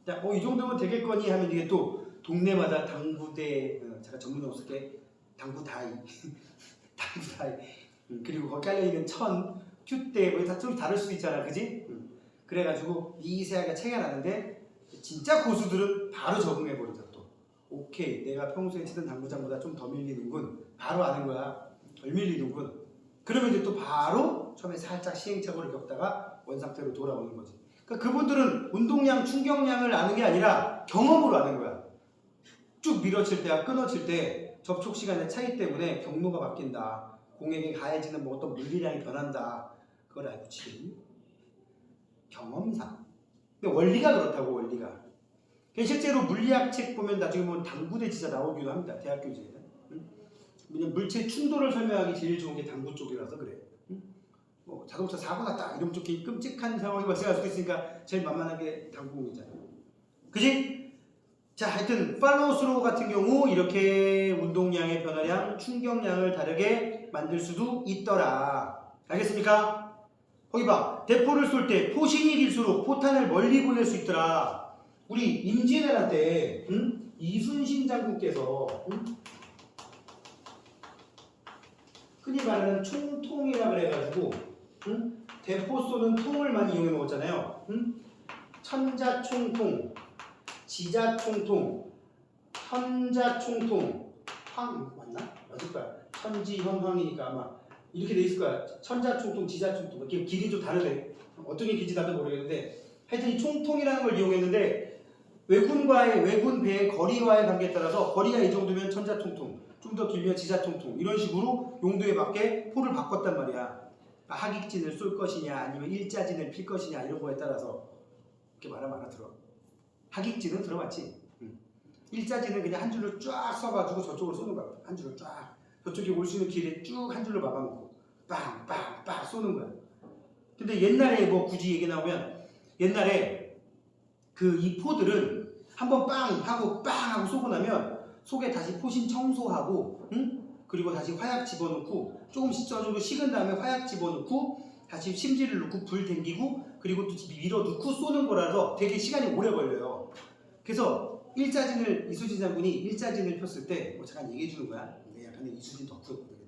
자, 이 정도면 되겠거니 하면 이게 또 동네마다 당구대, 제가 전문용 쓸게 당구다이, 당구다이. 그리고 거기 깔려있는 천, 큐대 뭐 다 좀 다를 수도 있잖아, 그지? 그래가지고 미세하게 차이가 나는데 진짜 고수들은 바로 적응해버리죠 또. 오케이, 내가 평소에 치던 당구장보다 좀 더 밀리는군. 바로 아는 거야. 덜 밀리는군. 그러면 이제 또 바로 처음에 살짝 시행착오를 겪다가 원상태로 돌아오는 거지. 그러니까 그분들은 운동량, 충격량을 아는 게 아니라 경험으로 아는 거야. 쭉 밀어칠 때와 끊어칠 때 접촉 시간의 차이 때문에 경로가 바뀐다. 공에게 가해지는 뭐 어떤 물리량이 변한다. 그걸 알고 치는 경험상. 근데 원리가 그렇다고, 원리가. 실제로 물리학 책 보면 나중에 보면 당구대 진짜 나오기도 합니다. 대학교제에는. 왜냐면 물체 충돌을 설명하기 제일 좋은 게 당구 쪽이라서 그래. 뭐 자동차 사고 났다 이러면 좀 끔찍한 상황이 발생할 수도 있으니까 제일 만만하게 당구공이잖아요. 그지? 자, 하여튼 팔로우 스로우 같은 경우 이렇게 운동량의 변화량, 충격량을 다르게 만들 수도 있더라. 알겠습니까? 거기 봐. 대포를 쏠 때 포신이 길수록 포탄을 멀리 보낼 수 있더라. 우리 임진왜란 이순신 장군께서 흔히 말하는 총통이라 그래가지고 대포 쏘는 통을 많이 이용해 먹었잖아요. 천자총통, 지자총통, 현자총통, 황 맞나? 맞을 거야. 천지현황이니까 아마 이렇게 돼 있을 거야. 천자총통, 지자총통. 이렇게 길이 좀 다르네. 어떤 게 길인지 나도 모르겠는데 하여튼 이 총통이라는 걸 이용했는데 왜군 배의 거리와의 관계에 따라서 거리가 이 정도면 천자총통, 좀 더 길면 지자총통 이런 식으로 용도에 맞게 포를 바꿨단 말이야. 하객진을 쏠 것이냐 아니면 일자진을 필 것이냐 이런 거에 따라서 이렇게 말하면 알아들어. 하객진은 들어봤지. 일자진은 그냥 한 줄로 쫙 써가지고 저쪽으로 쏘는 거야. 한 줄로 쫙 저쪽에 올 수 있는 길에 쭉 한 줄로 막아놓고 빵빵빵 쏘는 거야. 근데 옛날에 뭐 굳이 얘기 나오면 옛날에 그 이 포들은 한번 빵 하고 빵 하고 쏘고 나면 속에 다시 포신 청소하고 그리고 다시 화약 집어넣고 조금씩 정도 식은 다음에 화약 집어넣고 다시 심지를 넣고 불 댕기고 그리고 또 밀어넣고 쏘는 거라서 되게 시간이 오래 걸려요. 그래서 일자진을 이순신 장군이 일자진을 폈을 때 뭐 잠깐 얘기해 주는 거야. 약간 이순신 덕후였거든.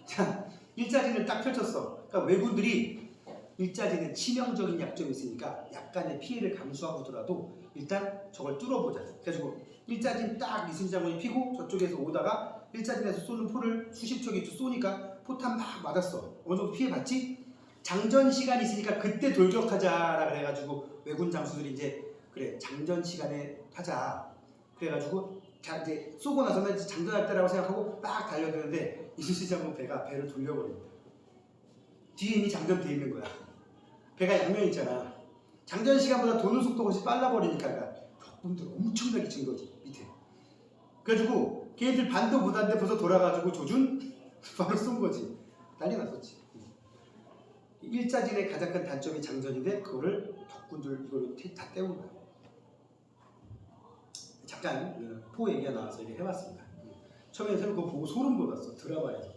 자, 일자진을 딱 펼쳤어. 그러니까 왜군들이 일자진은 치명적인 약점이 있으니까 약간의 피해를 감수하고더라도 일단 저걸 뚫어보자. 그래가지고 일자진 딱 이순신 장군이 피고 저쪽에서 오다가 일자진에서 쏘는 포를 수십 척이 쏘니까 포탄 막 맞았어. 어느 정도 피해봤지? 장전 시간이 있으니까 그때 돌격하자라 그래가지고 왜군 장수들이 이제 그래 장전 시간에 하자. 그래가지고 자 이제 쏘고 나서는 장전할 때라고 생각하고 막 달려드는데 이순신 장군 배를 돌려버립니다. 뒤에 이미 장전돼 있는 거야. 배가 양면 있잖아. 장전 시간보다 도는 속도가 훨씬 빨라 버리니까 적군들 엄청나게 친 거지 밑에. 그래가지고 걔네들 반도 못하는데 벌써 돌아가지고 조준 바로 쏜 거지. 난리 났었지. 일자진의 가장 큰 단점이 장전인데 그거를 적군들 이걸로 다 때운 거야. 잠깐 포 얘기가 나와서 이렇게 해봤습니다. 처음에 그거 보고 소름 돋았어. 드라마에서.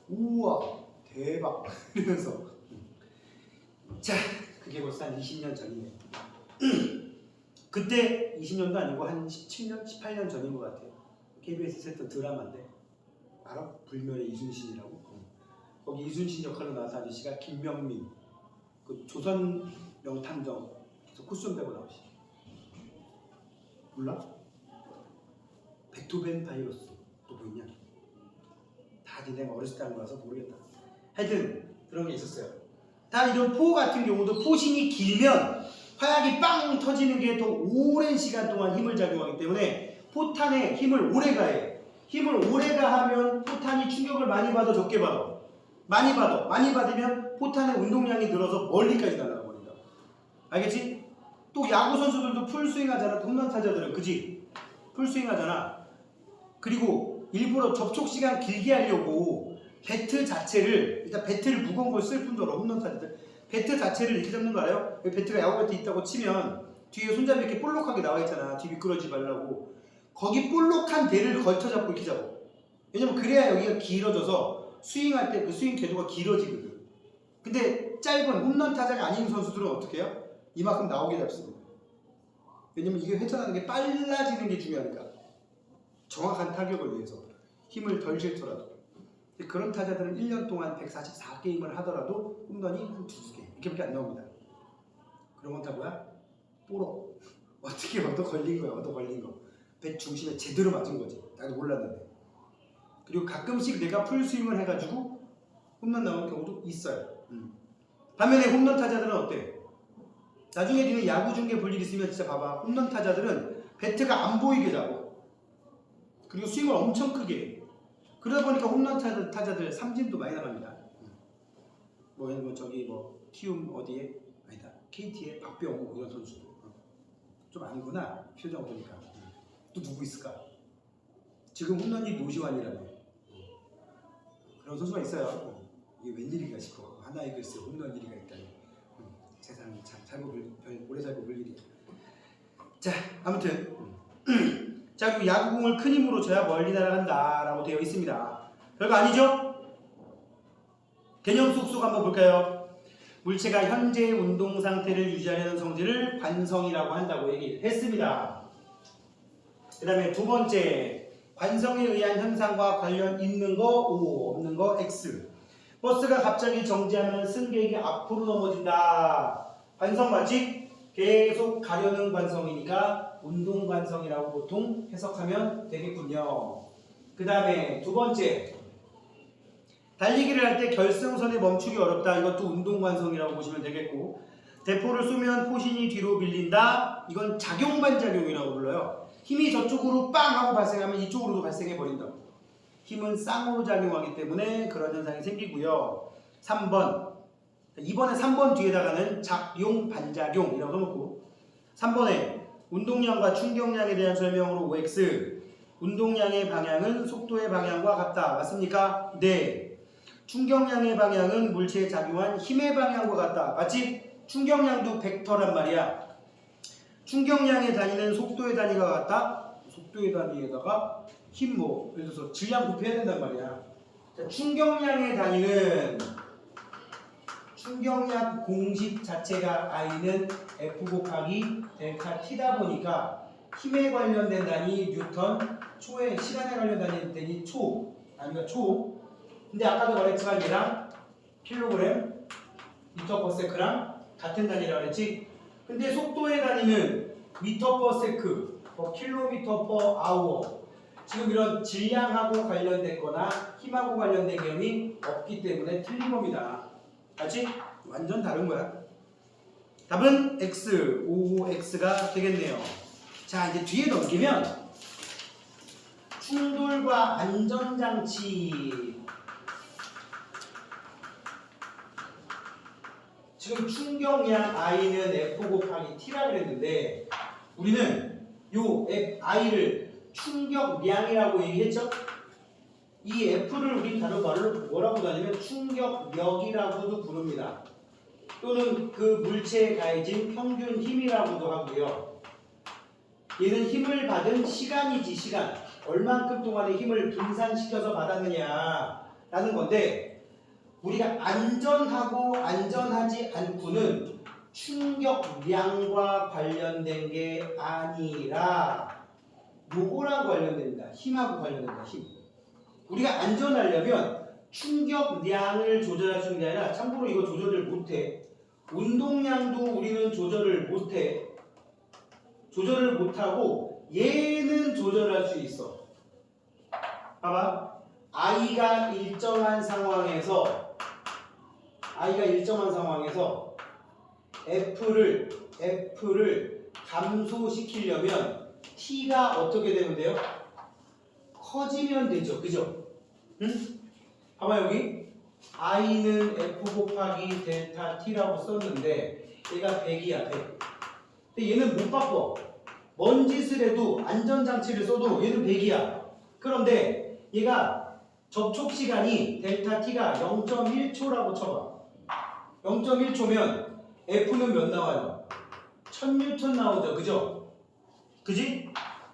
우와 대박 이러면서. 자 그게 벌써 한 20년 전이네. 그때 20년도 아니고 한 17년, 18년 전인 것 같아요. KBS에서 했던 드라마인데 알아? 불멸의 이순신이라고. 거기 이순신 역할로 나왔던 아저씨가 김명민. 그 조선 명탐정에서 쿠션 배우 나오시. 몰라? 베토벤 바이러스 또 보이냐? 다 니네가 어렸을 때 한 거라서 모르겠다. 하여튼 그런 게 있었어요. 다 이런 포 같은 경우도 포신이 길면 화약이 빵 터지는 게 더 오랜 시간 동안 힘을 작용하기 때문에 포탄에 힘을 오래 가해. 힘을 오래 가하면 포탄이 충격을 많이 받아 적게 받아. 많이 받으면 포탄의 운동량이 늘어서 멀리까지 날아가 버린다. 알겠지? 또 야구 선수들도 풀스윙 하잖아. 홈런 타자들은 그지? 풀스윙 하잖아. 그리고 일부러 접촉 시간 길게 하려고 배트 자체를 일단 배트를 무거운 걸 쓸 뿐더러 홈런 타자들 배트 자체를 이렇게 잡는 거 알아요? 배트가 야구 배트 있다고 치면 뒤에 손잡이 이렇게 볼록하게 나와 있잖아. 뒤 미끄러지지 말라고. 거기 볼록한 대를 걸쳐 잡고 이렇게 잡아. 왜냐면 그래야 여기가 길어져서 스윙할 때 그 스윙 궤도가 길어지거든. 근데 짧은 홈런 타자가 아닌 선수들은 어떻게 해요? 이만큼 나오게 잡습니다. 왜냐면 이게 회전하는 게 빨라지는 게 중요하니까. 정확한 타격을 위해서 힘을 덜 실더라도. 그런 타자들은 1년 동안 144게임을 하더라도 홈런이 한 2개 이렇게밖에 안 나옵니다. 그런 건 다 뭐야? 뽀록. 어떻게 얻어 걸린 거야. 얻어 걸린 거. 배 중심에 제대로 맞은 거지. 나도 몰랐는데. 그리고 가끔씩 내가 풀스윙을 해가지고 홈런 나오는 경우도 있어요. 반면에 홈런 타자들은 어때? 나중에 뒤에 야구 중계 볼 일 있으면 진짜 봐봐. 홈런 타자들은 배트가 안 보이게 잡고 그리고 스윙을 엄청 크게 해. 그러다 보니까 홈런 타자들 삼진도 많이 나갑니다. 뭐 저기 뭐 키움 어디에? 아니다. KT의 박병호 이런 선수도 좀 아니구나. 표정 보니까. 또 누구 있을까? 지금 홈런이 노시환이라며. 그런 선수가 있어요. 이게 웬일인가 싶어. 하나이글스 홈런 1위가 있다니. 세상에 참 오래 살고 볼 일이야. 자, 아무튼 자, 그리고 야구공을 큰 힘으로 쳐야 멀리 날아간다 라고 되어 있습니다. 별거 아니죠? 개념 쏙쏙 한번 볼까요? 물체가 현재의 운동 상태를 유지하려는 성질을 관성이라고 한다고 얘기했습니다. 그 다음에 두 번째, 관성에 의한 현상과 관련 있는 거 O, 없는 거 X. 버스가 갑자기 정지하면 승객이 앞으로 넘어진다. 관성 맞지? 계속 가려는 관성이니까 운동 관성이라고 보통 해석하면 되겠군요. 그 다음에 두 번째, 달리기를 할 때 결승선에 멈추기 어렵다. 이것도 운동 관성이라고 보시면 되겠고, 대포를 쏘면 포신이 뒤로 밀린다. 이건 작용반작용이라고 불러요. 힘이 저쪽으로 빵 하고 발생하면 이쪽으로도 발생해 버린다고. 힘은 쌍으로 작용하기 때문에 그런 현상이 생기고요. 3번, 이번에 3번 뒤에다가는 작용, 반작용이라고 써놓고 3번에 운동량과 충격량에 대한 설명으로 OX. 운동량의 방향은 속도의 방향과 같다. 맞습니까? 네. 충격량의 방향은 물체에 작용한 힘의 방향과 같다. 맞지? 충격량도 벡터란 말이야. 충격량의 단위는 속도의 단위가 같다. 속도의 단위에다가 힘 예를 들어서 질량 곱해야 된단 말이야. 자, 충격량의 단위는 충격량 공식 자체가 I는 F 곱하기 델타 T다 보니까 힘에 관련된 단위 뉴턴, 초에 시간에 관련된 단위 초, 아니면 초. 근데 아까도 말했지만 얘랑 킬로그램, 미터 퍼 세크랑 같은 단위라고 했지. 근데 속도의 단위는 미터 퍼 세크, 킬로미터 퍼 아워. 지금 이런 질량하고 관련된 거나 힘하고 관련된 개념이 없기 때문에 틀린 겁니다. 맞지? 완전 다른 거야. 답은 X, OX가 되겠네요. 자, 이제 뒤에 넘기면 충돌과 안전장치. 지금 충격량 I는 F 곱하기 T라 그랬는데 우리는 요 I를 충격량이라고 얘기했죠? 이 F를 우리 다른 말로 뭐라고 하냐면 충격력이라고도 부릅니다. 또는 그 물체에 가해진 평균 힘이라고도 하고요. 얘는 힘을 받은 시간이지, 시간. 얼만큼 동안의 힘을 분산시켜서 받았느냐라는 건데 우리가 안전하고 안전하지 않고는 충격량과 관련된 게 아니라 요거랑 관련됩니다. 힘하고 관련된다. 힘. 우리가 안전하려면 충격량을 조절할 수 있는 게 아니라 참고로 이거 조절을 못해. 운동량도 우리는 조절을 못해. 조절을 못하고 얘는 조절할 수 있어. 봐봐. I가 일정한 상황에서 F를 감소시키려면 T가 어떻게 되면 돼요? 커지면 되죠. 그죠? 응? 봐봐 여기 I는 F 곱하기 델타 T라고 썼는데 얘가 100이야 100. 근데 얘는 못 바꿔. 뭔 짓을 해도 안전장치를 써도 얘는 100이야. 그런데 얘가 접촉시간이 델타 T가 0.1초라고 쳐봐. 0.1초면 F는 몇 나와요? 1000N 나오죠. 그죠? 그지?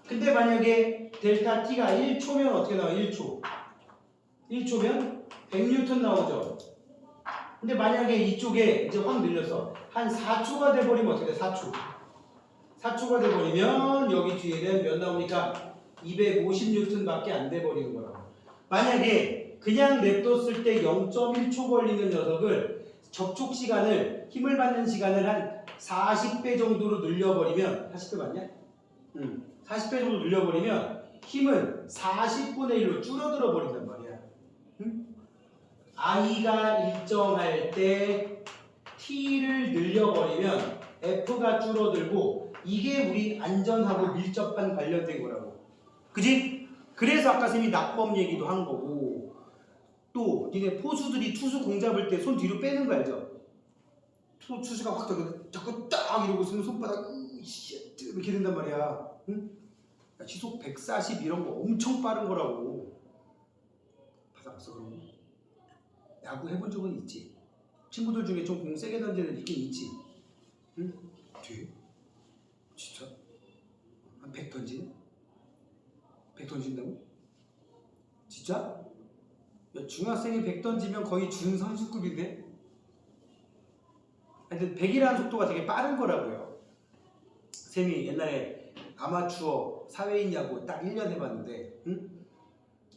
근데 만약에 델타 T가 1초면 어떻게 나와요? 1초. 1초면 100N 나오죠. 근데 만약에 이쪽에 이제 확 늘려서 한 4초가 돼버리면 어떻게 돼? 4초. 4초가 돼버리면 여기 뒤에는 몇 나오니까 250N 밖에 안 돼버리는 거라고. 만약에 그냥 냅뒀을 때 0.1초 걸리는 녀석을 접촉 시간을, 힘을 받는 시간을 한 40배 정도로 늘려버리면, 40배 맞냐? 40배 정도 늘려버리면 힘은 40분의 1로 줄어들어 버린단 말이야. I가 일정할 때 T를 늘려버리면 F가 줄어들고 이게 우리 안전하고 밀접한 관련된 거라고. 그지? 그래서 아까 쌤이 낙법 얘기도 한 거고 또 니네 포수들이 투수 공 잡을 때 손 뒤로 빼는 거 알죠? 투수가 확 자꾸 딱 이러고 있으면 손바닥 이씨 이렇게 된단 말이야. 응? 시속 140 이런 거 엄청 빠른 거라고. 받아봤어 그런 거? 야구 해본 적은 있지. 친구들 중에 좀 공 세게 던지는 있긴 있지. 응? 뒤에? 진짜? 한 100 던지네? 100 던진다고? 진짜? 야, 중학생이 100 던지면 거의 준선수급인데? 하여튼 100이라는 속도가 되게 빠른 거라고요. 쌤이 옛날에 아마추어 사회인 야구 딱 1년 해봤는데, 응?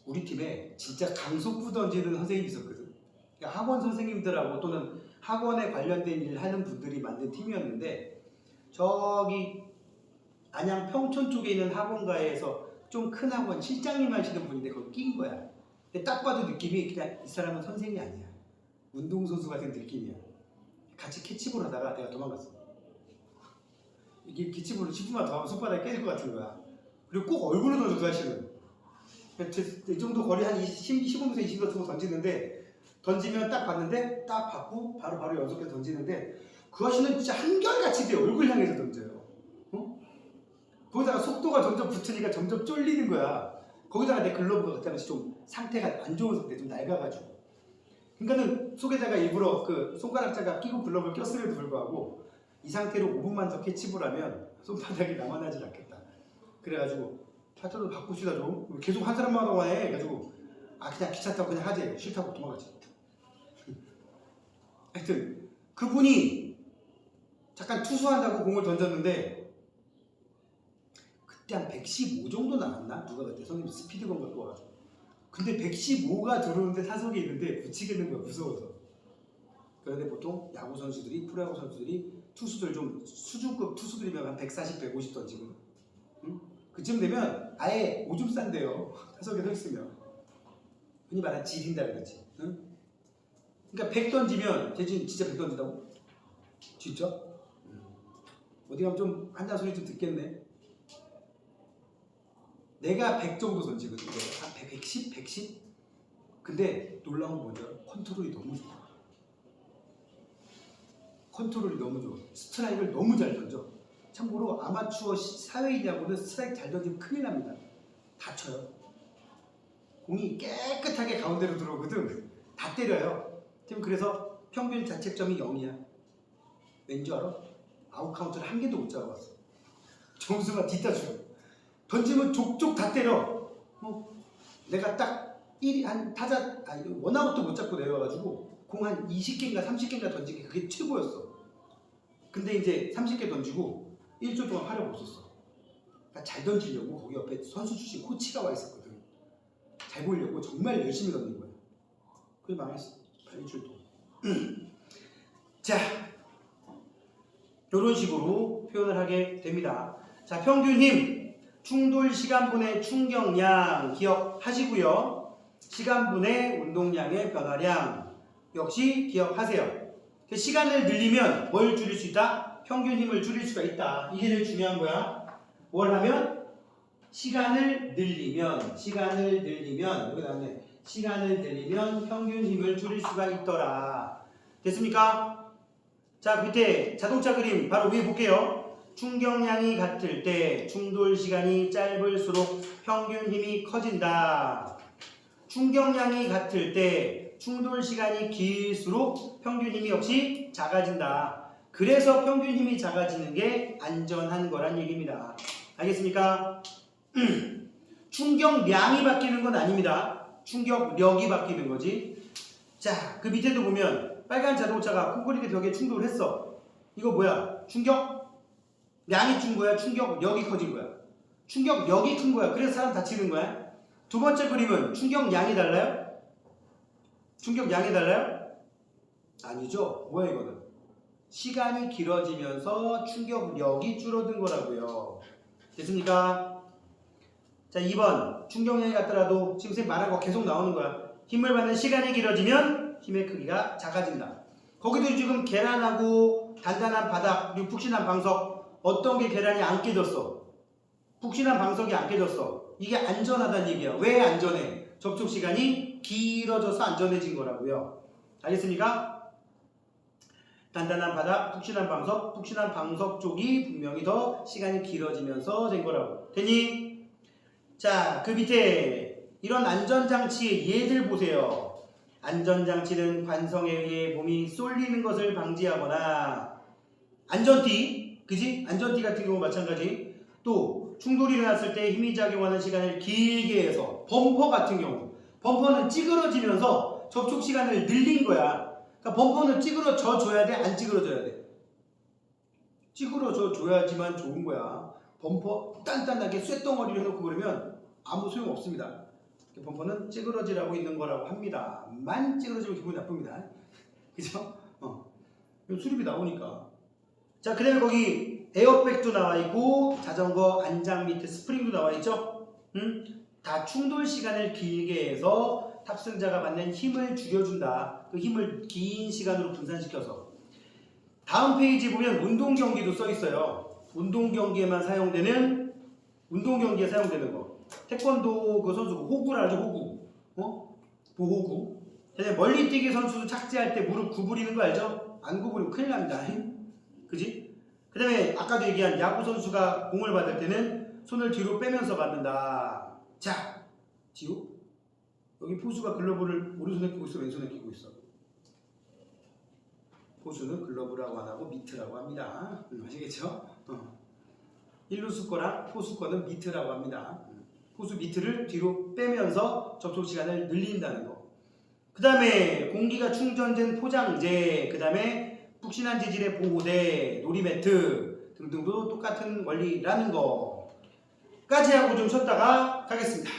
우리 팀에 진짜 강속구 던지는 선생님이 있었거든. 그러니까 학원 선생님들하고 또는 학원에 관련된 일을 하는 분들이 만든 팀이었는데, 저기 안양 평촌 쪽에 있는 학원가에서 좀 큰 학원 실장님 하시는 분인데 거기 낀 거야. 근데 딱 봐도 느낌이 그냥 이 사람은 선생이 아니야. 운동선수 같은 느낌이야. 같이 캐치볼 하다가 내가 도망갔어. 이게 캐치볼로 10분만 더 하면 손바닥이 깨질 것 같은 거야. 그리고 꼭 얼굴로 던져 그 아저씨는. 이 정도 거리 한 15m 20m 정도 던지는데, 던지면 딱 봤는데 딱 받고 바로 연속해서 던지는데, 그 아저씨는 진짜 한결같이 내 얼굴 향해서 던져요. 어? 거기다가 속도가 점점 붙으니까 점점 쫄리는 거야. 거기다가 내 글러브가 그때 당시 좀 상태가 안 좋은 상태, 좀 낡아가지고. 그러니까는 속에다가 일부러 그 손가락 장갑 끼고 글러브를 꼈음에도 불구하고 이 상태로 5분만 더 캐치볼 하면 손바닥이 남아나질 않겠다. 그래가지고 파트너 바꾸시다 좀. 계속 한 사람만 하고 해. 그래가지고 그냥 귀찮다고 그냥 하지. 싫다고 도망가지. 하여튼 그분이 잠깐 투수한다고 공을 던졌는데 그때 한 115 정도 나왔나? 누가 그때 선생님 스피드건 갖고 와가지고. 근데 115가 들어오는데 타석에 있는데 붙이겠는 거야, 무서워서. 그런데 보통 야구 선수들이, 프로야구 선수들이 투수들 좀 수준급 투수들이면 한 140, 150 던지거든. 응? 그쯤 되면 아예 오줌 싼대요. 타석에 서 있으면. 흔히 말하는 지린다 그러지. 응? 그러니까 100 던지면 대신 진짜 100 던진다고? 진짜? 어디 가면 좀 한잔 소리 좀 듣겠네. 내가 100 정도 던지거든. 한 110? 110? 근데 놀라운 건 뭔지 알아? 컨트롤이 너무 좋아. 컨트롤이 너무 좋아. 스트라이크를 너무 잘 던져. 참고로 아마추어 사회인야구는 스트라이크 잘 던지면 큰일 납니다. 다쳐요. 공이 깨끗하게 가운데로 들어오거든. 다 때려요. 지금 그래서 평균 자책점이 0이야. 왠지 알아? 아웃카운트를 한 개도 못 잡아봤어. 점수가 뒤따 주고. 던지면 족족 다 때려. 내가 딱 한 타자 원아웃도 못 잡고 내려와가지고 공 한 20개인가 30개인가 던진 게 그게 최고였어. 근데 이제 30개 던지고 1조 동안 활약 없었어. 그러니까 잘 던지려고 거기 옆에 선수 출신 코치가 와 있었거든. 잘 보려고 정말 열심히 던진 거야. 그게 망했어. 1주 동안. 자, 이런 식으로 표현을 하게 됩니다. 자, 평균 힘, 충돌 시간분의 충격량 기억하시고요. 시간분의 운동량의 변화량 역시 기억하세요. 시간을 늘리면 뭘 줄일 수 있다? 평균 힘을 줄일 수가 있다. 이게 제일 중요한 거야. 뭘 하면? 시간을 늘리면 여기 나왔네. 시간을 늘리면 평균 힘을 줄일 수가 있더라. 됐습니까? 자, 그 밑에 자동차 그림 바로 위에 볼게요. 충격량이 같을 때 충돌 시간이 짧을수록 평균 힘이 커진다. 충격량이 같을 때 충돌 시간이 길수록 평균 힘이 역시 작아진다. 그래서 평균 힘이 작아지는 게 안전한 거란 얘기입니다. 알겠습니까? 충격량이 바뀌는 건 아닙니다. 충격력이 바뀌는 거지. 자, 그 밑에도 보면 빨간 자동차가 콘크리트 벽에 충돌했어. 이거 뭐야? 충격량이 준 거야? 충격력이 커진 거야? 충격력이 큰 거야. 그래서 사람 다치는 거야. 두 번째 그림은 충격량이 달라요? 충격량이 달라요? 아니죠. 뭐야 이거는? 시간이 길어지면서 충격력이 줄어든 거라고요. 됐습니까? 자, 2번 충격량이 같더라도 지금 선생님 말한 거 계속 나오는 거야. 힘을 받는 시간이 길어지면 힘의 크기가 작아진다. 거기도 지금 계란하고 단단한 바닥 그리고 푹신한 방석, 어떤 게 계란이 안 깨졌어? 푹신한 방석이 안 깨졌어. 이게 안전하다는 얘기야. 왜 안전해? 접촉 시간이 길어져서 안전해진 거라고요. 알겠습니까? 단단한 바닥, 푹신한 방석 쪽이 분명히 더 시간이 길어지면서 된 거라고. 됐니? 자, 그 밑에 이런 안전장치의 예들 보세요. 안전장치는 관성에 의해 몸이 쏠리는 것을 방지하거나 안전띠, 그지? 안전띠 같은 경우 마찬가지. 또 충돌이 일어났을 때 힘이 작용하는 시간을 길게 해서 범퍼 같은 경우 범퍼는 찌그러지면서 접촉 시간을 늘린 거야. 그러니까 범퍼는 찌그러져 줘야 돼? 안 찌그러져야 돼? 찌그러져 줘야지만 좋은 거야. 범퍼 단단하게 쇳덩어리를 해놓고 그러면 아무 소용 없습니다. 범퍼는 찌그러지라고 있는 거라고 합니다. 만 찌그러지면 기분이 나쁩니다. 그죠? 수립이 나오니까. 자, 그 다음에 거기 에어백도 나와 있고 자전거 안장 밑에 스프링도 나와 있죠? 다 충돌 시간을 길게 해서 탑승자가 받는 힘을 줄여준다. 그 힘을 긴 시간으로 분산시켜서. 다음 페이지 보면 운동경기도 써 있어요. 운동경기에 사용되는 거. 태권도 그 선수 호구라 하죠. 호구. 보호구. 멀리뛰기 선수도 착지할 때 무릎 구부리는 거 알죠? 안 구부리면 큰일 납니다. 그지? 그 다음에 아까도 얘기한 야구 선수가 공을 받을 때는 손을 뒤로 빼면서 받는다. 자, 지우. 여기 포수가 글러브를 오른손에 끼고 있어, 왼손에 끼고 있어. 포수는 글러브라고 안 하고 미트라고 합니다. 아시겠죠? 1루수 거랑 포수 거는 미트라고 합니다. 포수 미트를 뒤로 빼면서 접촉 시간을 늘린다는 거. 그 다음에 공기가 충전된 포장재, 그 다음에 푹신한 재질의 보호대, 놀이매트 등등도 똑같은 원리라는 거까지 하고 좀 쉬었다가 가겠습니다.